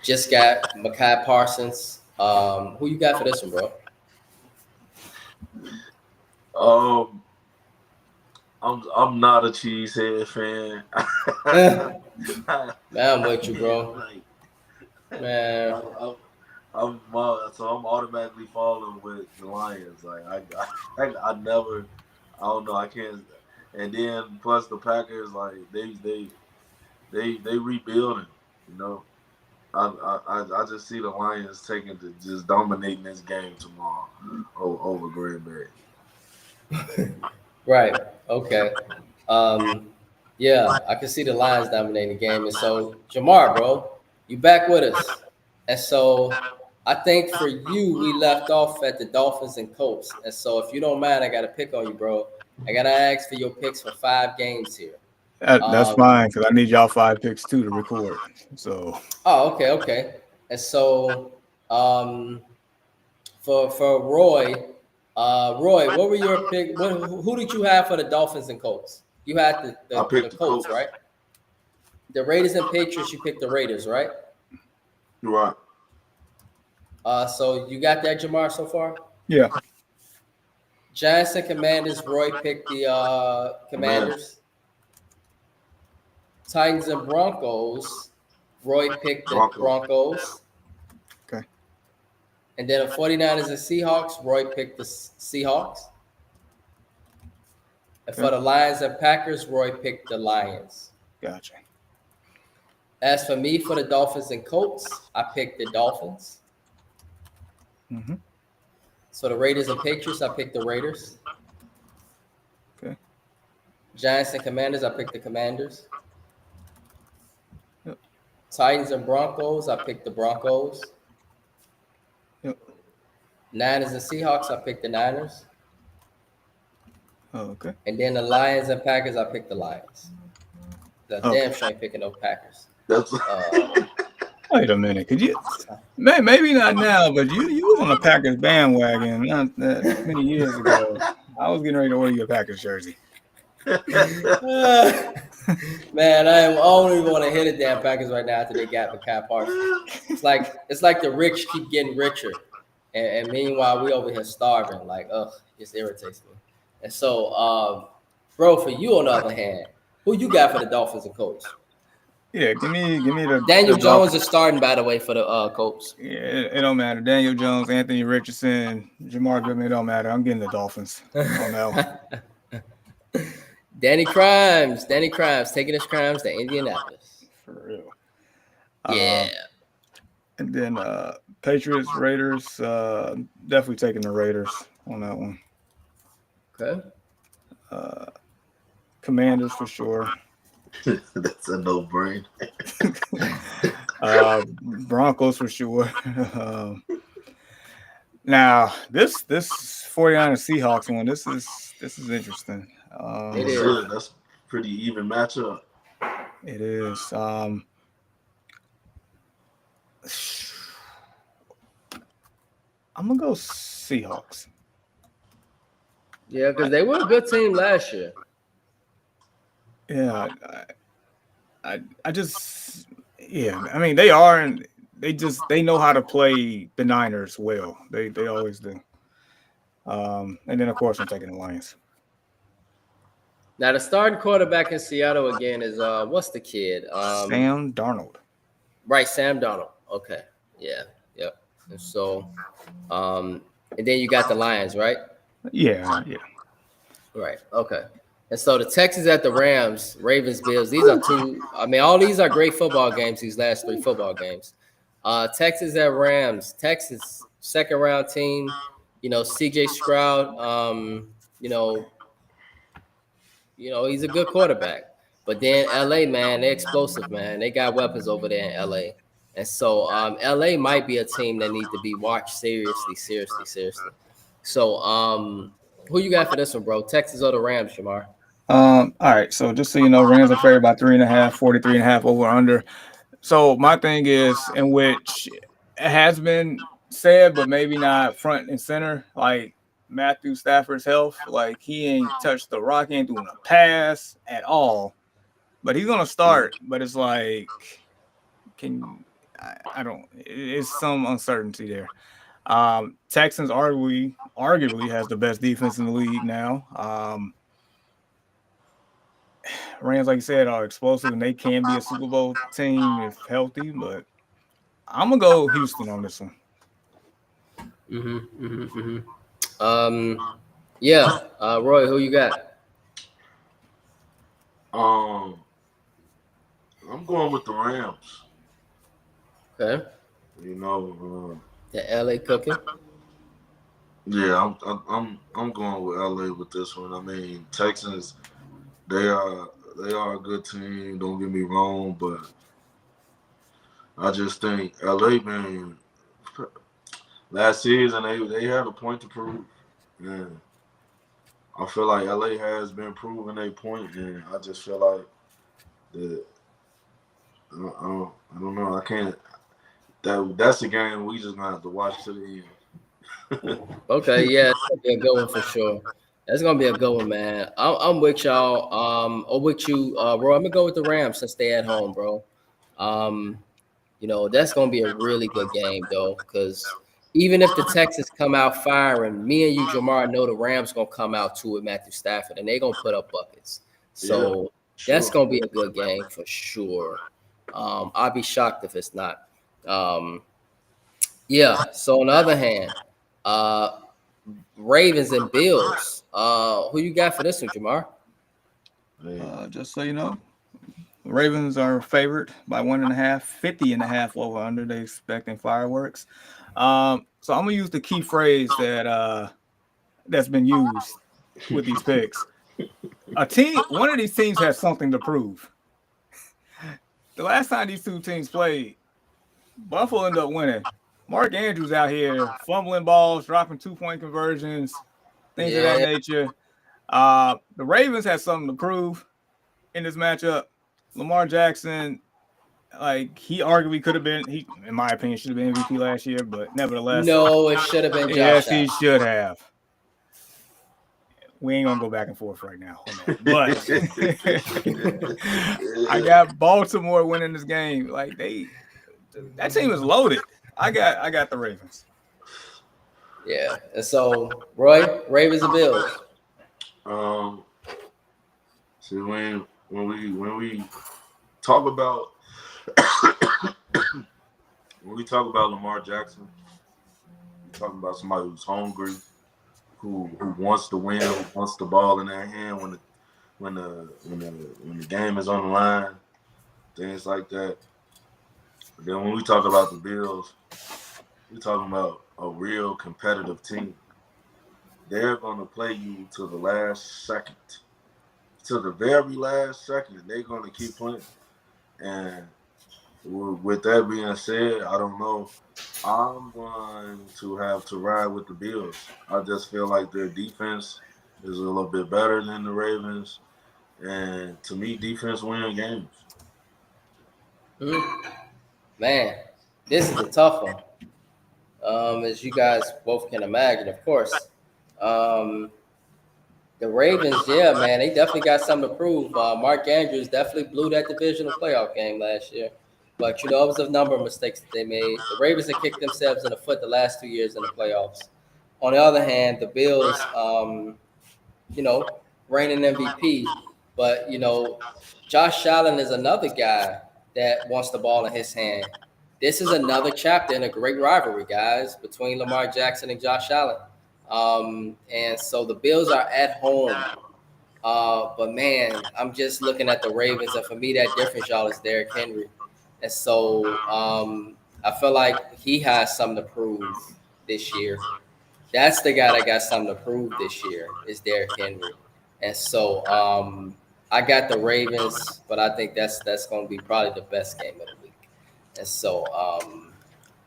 Just got Micah Parsons. Who you got for this one, bro? I'm not a cheesehead fan. Man, I'm with you, bro. Man, I'm automatically falling with the Lions. Like I never, I don't know. I can't. And then plus the Packers, like they rebuilding. I just see the Lions taking to just dominating this game tomorrow over Green Bay. right. Okay. Yeah, I can see the Lions dominating the game. And so, Jamar, bro, you back with us. And so I think for you, we left off at the Dolphins and Colts. And so if you don't mind, I got to pick on you, bro. I got to ask for your picks for 5 games here. That's fine because I need y'all 5 picks too to record. So Oh, okay. And so for Roy, what were your pick? Who did you have for the Dolphins and Colts? You had I picked the the Colts, Colts. right? The Raiders and Patriots, you picked the Raiders, right? You're right. So you got that, Jamar, so far? yeah, Giants and Commanders, Roy picked the Commanders. Titans and Broncos, Roy picked the Broncos. Okay. And then the 49ers and Seahawks, Roy picked the Seahawks. And for the Lions and Packers, Roy picked the Lions. gotcha. As for me, for the Dolphins and Colts, I picked the Dolphins. Mm-hmm. So the Raiders and Patriots, I picked the Raiders. Okay. Giants and Commanders, I picked the Commanders. Yep. Titans and Broncos, I picked the Broncos. Yep. Niners and Seahawks, I picked the Niners. Oh, okay. And then the Lions and Packers, I picked the Lions. Damn sure ain't picking no Packers. That's Wait a minute. Could you? Maybe not now, but you was on a Packers bandwagon not that many years ago. I was getting ready to order your Packers jersey. Man, I don't even want to hit the damn Packers right now after they got McCall Parsons. It's like the rich keep getting richer, and meanwhile we over here starving. Like, ugh, it irritates me. And so, bro, for you on the other hand, who you got for the Dolphins and Colts? Yeah, give me the Daniel the Jones is starting, by the way, for the Colts. Yeah, it don't matter. Daniel Jones, Anthony Richardson, Jamar Goodman, it don't matter. I'm getting the Dolphins on that one. Danny Crimes taking his crimes to Indianapolis. For real. Yeah. And then Patriots, Raiders, definitely taking the Raiders on that one. Okay. Commanders for sure. That's a no-brainer. Broncos for sure. Now this 49ers Seahawks one, this is interesting. It is. That's pretty even matchup. It is. I'm gonna go Seahawks. Yeah, because they were a good team last year. Yeah, I just I mean they are, and they know how to play the Niners well. They always do. And then of course I'm taking the Lions. Now the starting quarterback in Seattle again is what's the kid? Sam Darnold. Right, Sam Darnold. Okay. Yeah. Yep. And so and then you got the Lions, right? Yeah. Right. Okay. And so the Texans at the Rams, Ravens, Bills. These are two. I mean, all these are great football games. These last 3 football games. Texans at Rams. Texas second round team. You know, C.J. Stroud. He's a good quarterback. But then L.A., man, they're explosive, man. They got weapons over there in L.A. And so L.A. might be a team that needs to be watched seriously. So who you got for this one, bro? Texas or the Rams, Jamar? All right. So just so you know, Rams are favored by 3.5, 43.5 over under. So my thing is, in which it has been said, but maybe not front and center, like Matthew Stafford's health, like he ain't touched the rock, he ain't doing a pass at all. But he's gonna start. But it's like, I don't. It's some uncertainty there. Texans arguably has the best defense in the league now. Rams, like you said, are explosive and they can be a Super Bowl team if healthy, but I'm gonna go Houston on this one. Roy, who you got? I'm going with the Rams. Okay. The LA cooking. Yeah, I'm going with LA with this one. I mean, Texans, they are a good team. Don't get me wrong, but I just think LA, man, last season they had a point to prove, and I feel like LA has been proving a point, and I just feel like that I don't know. I can't. That's the game we just gonna have to watch to the end. Okay, yeah, it's gonna be a good one for sure. That's gonna be a good one, man. I'm with y'all. Or with you, bro. I'm gonna go with the Rams since they at home, bro. Um, that's gonna be a really good game though, because even if the Texans come out firing, me and you, Jamar, know the Rams gonna come out too with Matthew Stafford, and they gonna put up buckets. Yeah, So that's sure. gonna be a good game for sure. I'd be shocked if it's not. Um, yeah. So on the other hand, uh, Ravens and Bills. Who you got for this one, Jamar? Just so you know, the Ravens are favored by 1.5, 50.5 over under. They expecting fireworks. So I'm gonna use the key phrase that's been used with these picks. One of these teams has something to prove. The last time these two teams played, Buffalo ended up winning. Mark Andrews out here fumbling balls, dropping 2-point conversions, things of that Yeah. nature. The Ravens had something to prove in this matchup. Lamar Jackson, like he arguably could have been, in my opinion, should have been MVP last year, but nevertheless, No, it should have been Josh yes, he Allen. should have. We ain't gonna go back and forth right now on that. But I got Baltimore winning this game. Like that team is loaded. I got the Ravens. Yeah. And so, Roy, Ravens and Bills. See when we talk about when we talk about Lamar Jackson, we're talking about somebody who's hungry, who wants to win, who wants the ball in their hand when the game is on the line, things like that. But then when we talk about the Bills, we're talking about a real competitive team. They're gonna play you to the last second, to the very last second. They're gonna keep playing. And with that being said, I don't know. I'm going to have to ride with the Bills. I just feel like their defense is a little bit better than the Ravens. And to me, defense wins games. Man, this is a tough one. As you guys both can imagine, of course. The Ravens, yeah, man, they definitely got something to prove. Mark Andrews definitely blew that divisional playoff game last year. But, it was a number of mistakes that they made. The Ravens have kicked themselves in the foot the last 2 years in the playoffs. On the other hand, the Bills, reigning MVP. But, Josh Allen is another guy that wants the ball in his hand. This is another chapter in a great rivalry, guys, between Lamar Jackson and Josh Allen. And so the Bills are at home. But man, I'm just looking at the Ravens, and for me, that difference, y'all, is Derrick Henry. And so I feel like he has something to prove this year. That's the guy that got something to prove this year is Derrick Henry. And so I got the Ravens, but I think that's going to be probably the best game of the week. And so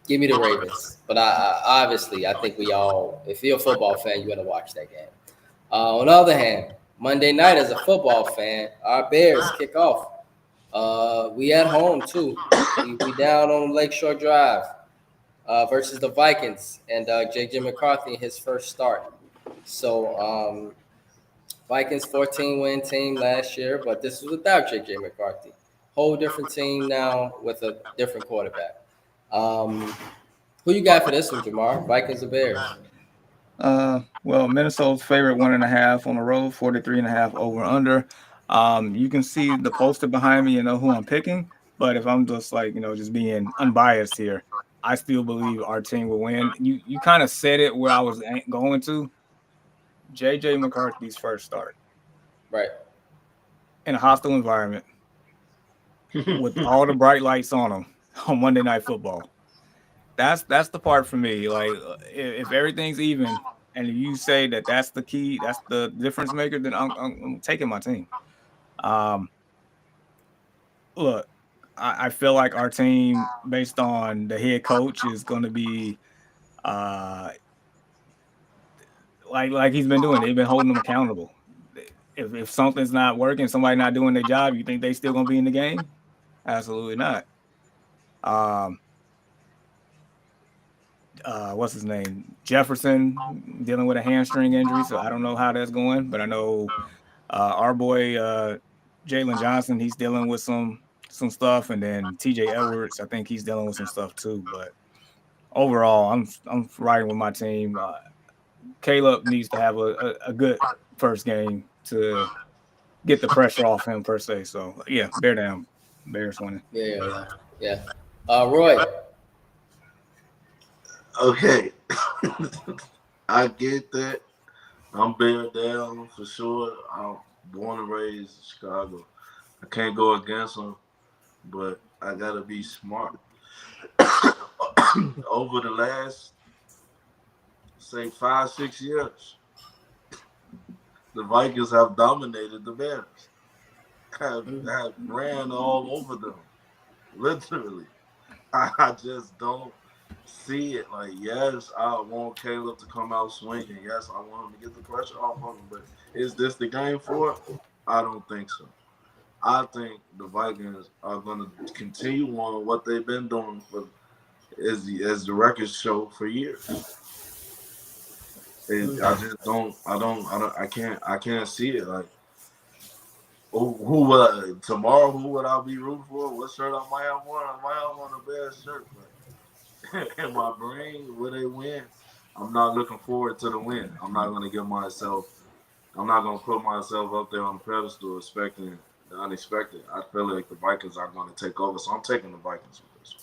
give me the Ravens. But I obviously, I think we all, if you're a football fan, you're going to watch that game. On the other hand, Monday night as a football fan, our Bears kick off. We at home too. We down on Lakeshore Drive versus the Vikings and J.J. McCarthy in his first start. So Vikings 14-win team last year, but this was without J.J. McCarthy. Whole different team now with a different quarterback. Who you got for this one, Jamar? Vikings or Bears? Well, Minnesota's favorite 1.5 on the road, 43.5 over under. You can see the poster behind me, who I'm picking. But if I'm just just being unbiased here, I still believe our team will win. You kind of said it where I was going to. J.J. McCarthy's first start. Right. In a hostile environment with all the bright lights on him on Monday Night Football. That's the part for me. Like, if everything's even and you say that's the key, that's the difference maker, then I'm taking my team. Look, I feel like our team, based on the head coach, is going to be Like he's been doing. They've been holding him accountable. If something's not working, somebody not doing their job, you think they still gonna be in the game? Absolutely not. What's his name? Jefferson dealing with a hamstring injury, so I don't know how that's going, but I know our boy Jalen Johnson, he's dealing with some stuff, and then TJ Edwards, I think he's dealing with some stuff too. But overall, I'm riding with my team. Caleb needs to have a good first game to get the pressure off him per se. So yeah, bear down, Bears winning. Yeah. Roy. Okay, I get that. I'm bear down for sure. I'm born and raised in Chicago. I can't go against them, but I gotta be smart. Over the last, say, 5-6 years, the Vikings have dominated the Bears. Have ran all over them, literally. I just don't see it. Like, yes, I want Caleb to come out swinging. Yes, I want him to get the pressure off of him. But is this the game for it? I don't think so. I think the Vikings are going to continue on what they've been doing for, as the records show, for years. I just don't. I can't see it. Like, who would tomorrow? Who would I be rooting for? What shirt I might have on? I might have on a Bears shirt. But in my brain, will they win? I'm not looking forward to the win. I'm not going to put myself up there on the pedestal expecting the unexpected. I feel like the Vikings are going to take over, so I'm taking the Vikings with this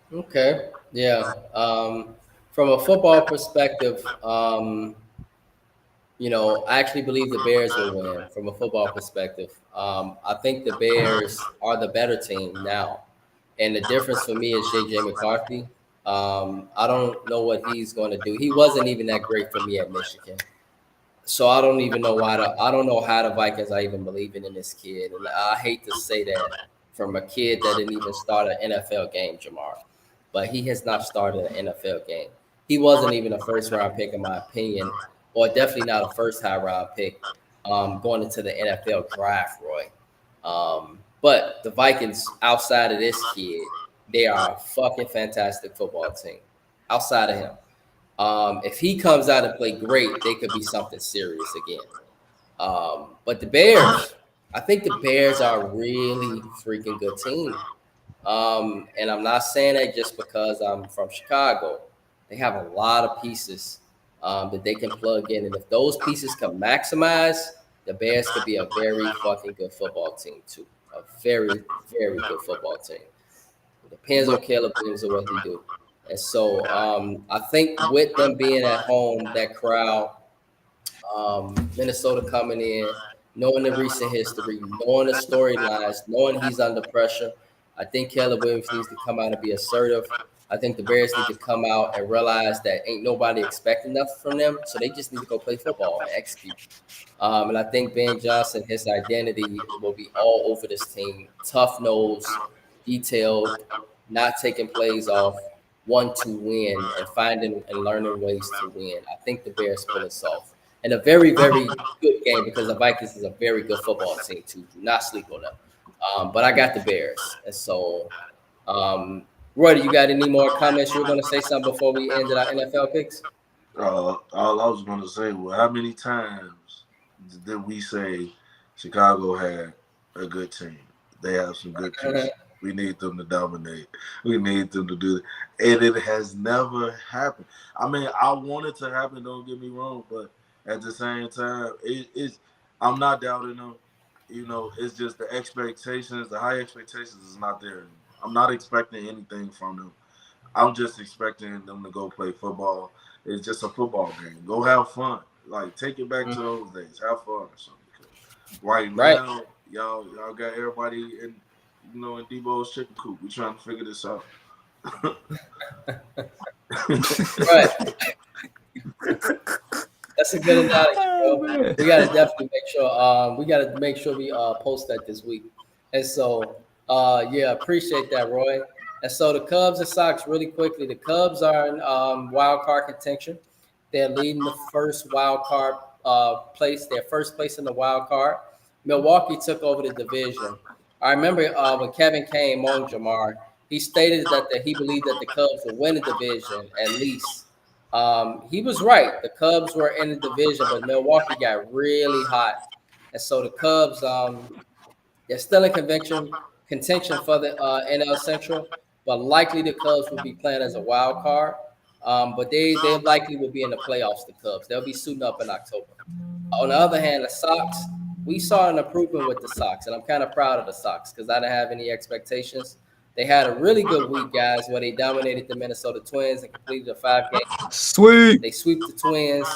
one. Okay. Yeah. From a football perspective, I actually believe the Bears will win from a football perspective. I think the Bears are the better team now. And the difference for me is J.J. McCarthy. I don't know what he's going to do. He wasn't even that great for me at Michigan. So I don't even know I don't know how the Vikings are even believing in this kid. And I hate to say that from a kid that didn't even start an NFL game, Jamar. But he has not started an NFL game. He wasn't even a first-round pick, in my opinion, or definitely not a first high-round pick going into the NFL draft, Roy. But the Vikings, outside of this kid, they are a fucking fantastic football team. Outside of him, if he comes out and play great, they could be something serious again. But the Bears, I think the Bears are a really freaking good team. And I'm not saying that just because I'm from Chicago. They have a lot of pieces that they can plug in. And if those pieces can maximize, the Bears could be a very fucking good football team too. A very, very good football team. It depends on Caleb Williams and what he do. And so I think with them being at home, that crowd, Minnesota coming in, knowing the recent history, knowing the storylines, knowing he's under pressure, I think Caleb Williams needs to come out and be assertive. I think the Bears need to come out and realize that ain't nobody expecting nothing from them, so they just need to go play football and execute. And I think Ben Johnson, his identity will be all over this team. Tough nose, detailed, not taking plays off, want to win, and finding and learning ways to win. I think the Bears pull this off. And a very, very good game because the Vikings is a very good football team too. Do not sleep on them. But I got the Bears. And so, Roy, do you got any more comments? You were going to say something before we ended our NFL picks? All I was going to say, well, how many times did we say Chicago had a good team? They have some good pieces. We need them to dominate. We need them to do it. And it has never happened. I mean, I want it to happen, don't get me wrong, but at the same time, I'm not doubting them. It's just the expectations, the high expectations is not there anymore. I'm not expecting anything from them. I'm just expecting them to go play football. It's just a football game. Go have fun. Like, take it back to those days. Have fun or something. Because right now, y'all got everybody in Debo's chicken coop. We trying to figure this out. Right. That's a good analogy, bro. We gotta definitely make sure we post that this week. And so appreciate that, Roy. And so the Cubs and Sox, really quickly, the Cubs are in wild card contention. They're leading the first wild card place, their first place in the wild card. Milwaukee took over the division. I remember when Kevin came on, Jamar, he stated that he believed that the Cubs would win the division at least. He was right. The Cubs were in the division, but Milwaukee got really hot. And so the Cubs, they're still in contention for the NL Central, but likely the Cubs will be playing as a wild card. But they likely will be in the playoffs, the Cubs. They'll be suiting up in October. On the other hand, the Sox, we saw an improvement with the Sox, and I'm kind of proud of the Sox because I didn't have any expectations. They had a really good week, guys, where they dominated the Minnesota Twins and completed a 5-game. Sweet. They swept the Twins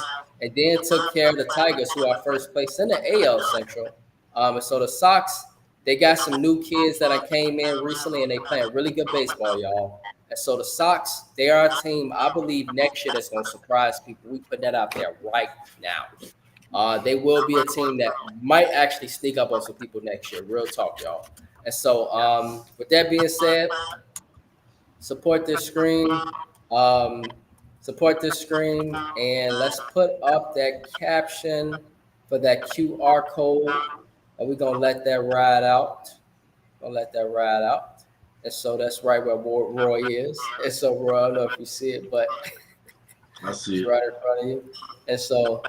and then took care of the Tigers, who are first place in the AL Central. And so the Sox, they got some new kids that came in recently, and they playing really good baseball, y'all. And so the Sox, they are a team, I believe, next year that's going to surprise people. We put that out there right now. They will be a team that might actually sneak up on some people next year. Real talk, y'all. And so with that being said, support this screen. Support this screen, and let's put up that caption for that QR code. And we're going to let that ride out. And so that's right where Roy is. And so, Roy, I don't know if you see it, but I see it's it. right in front of you. And so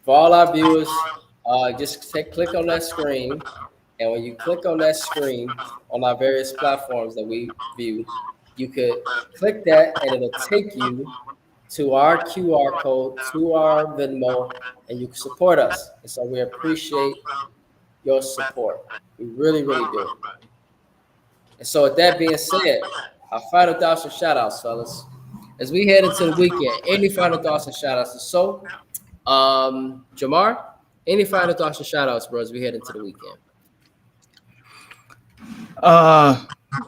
for all our viewers, just click on that screen. And when you click on that screen on our various platforms that we view, you could click that, and it'll take you to our QR code, to our Venmo, and you can support us. And so we appreciate your support. We really, really do. And so with that being said, our final thoughts and shout-outs, fellas. As we head into the weekend, any final thoughts and shout-outs? So, Jamar, any final thoughts and shout-outs, bro, as we head into the weekend?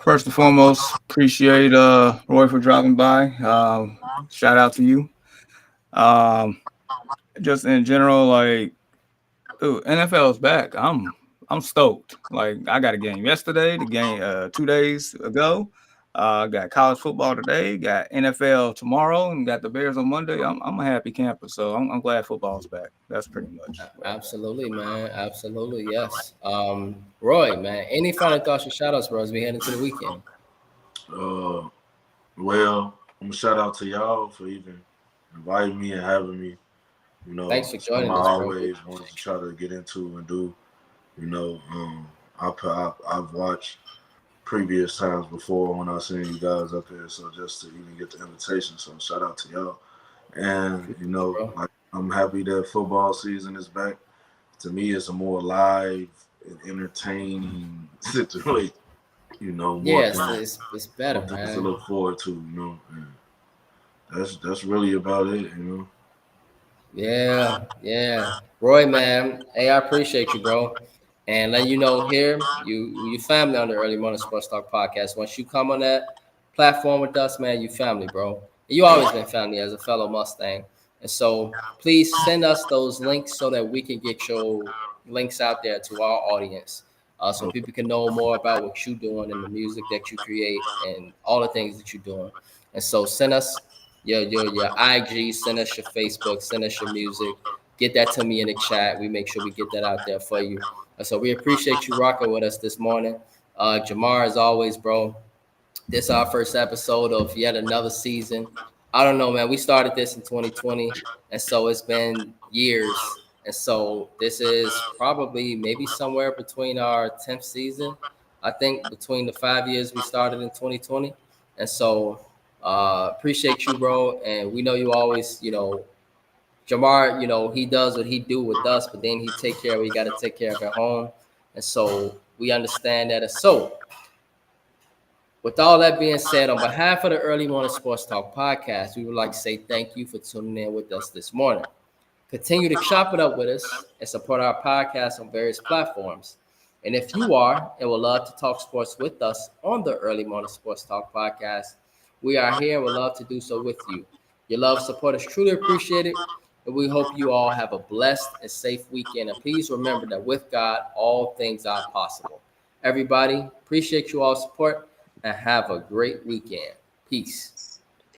First and foremost, appreciate Roy for dropping by. Shout out to you. Just in general, like, dude, NFL is back. I'm stoked. Like, I got a game yesterday, the game 2 days ago. Got college football today, got NFL tomorrow, and got the Bears on Monday. I'm a happy camper, so I'm glad football's back. That's pretty much. Absolutely, man. Absolutely, yes. Roy, man, any final thoughts or shout outs, bro, as we head into the weekend? Well, I'm gonna shout out to y'all for even inviting me and having me. You know, thanks for joining us, I bro. always wanted to try to get into and do. You know, I've watched previous times before when I seen you guys up here, so just to even get the invitation, so shout out to y'all. And you know, like, I'm happy that football season is back. To me, it's a more live and entertaining situation. You know, yes, it's better, to man. look forward to. You know, and that's really about it. You know. Yeah. Roy, man, hey, I appreciate you, bro. And let you know here, you family on the Early Morning Sports Talk podcast. Once you come on that platform with us, man, you family, bro. You always been family as a fellow Mustang. And so please send us those links so that we can get your links out there to our audience. So people can know more about what you're doing and the music that you create and all the things that you're doing. And so send us your IG, send us your Facebook, send us your music. Get that to me in the chat. We make sure we get that out there for you. So we appreciate you rocking with us this morning. Jamar, as always, bro, this is our first episode of yet another season. I don't know, man. We started this in 2020, and so it's been years. And so this is probably maybe somewhere between our 10th season, I think, between the 5 years we started in 2020. And so appreciate you, bro. And we know you always, you know, Jamar, you know, he does what he do with us, but then he take care of what he got to take care of at home. And so we understand that. And so with all that being said, on behalf of the Early Morning Sports Talk podcast, we would like to say thank you for tuning in with us this morning. Continue to chop it up with us and support our podcast on various platforms. And if you are and would love to talk sports with us on the Early Morning Sports Talk podcast, we are here and would love to do so with you. Your love, support is truly appreciated. And we hope you all have a blessed and safe weekend. And please remember that with God, all things are possible. Everybody, appreciate you all support. and have a great weekend. Peace.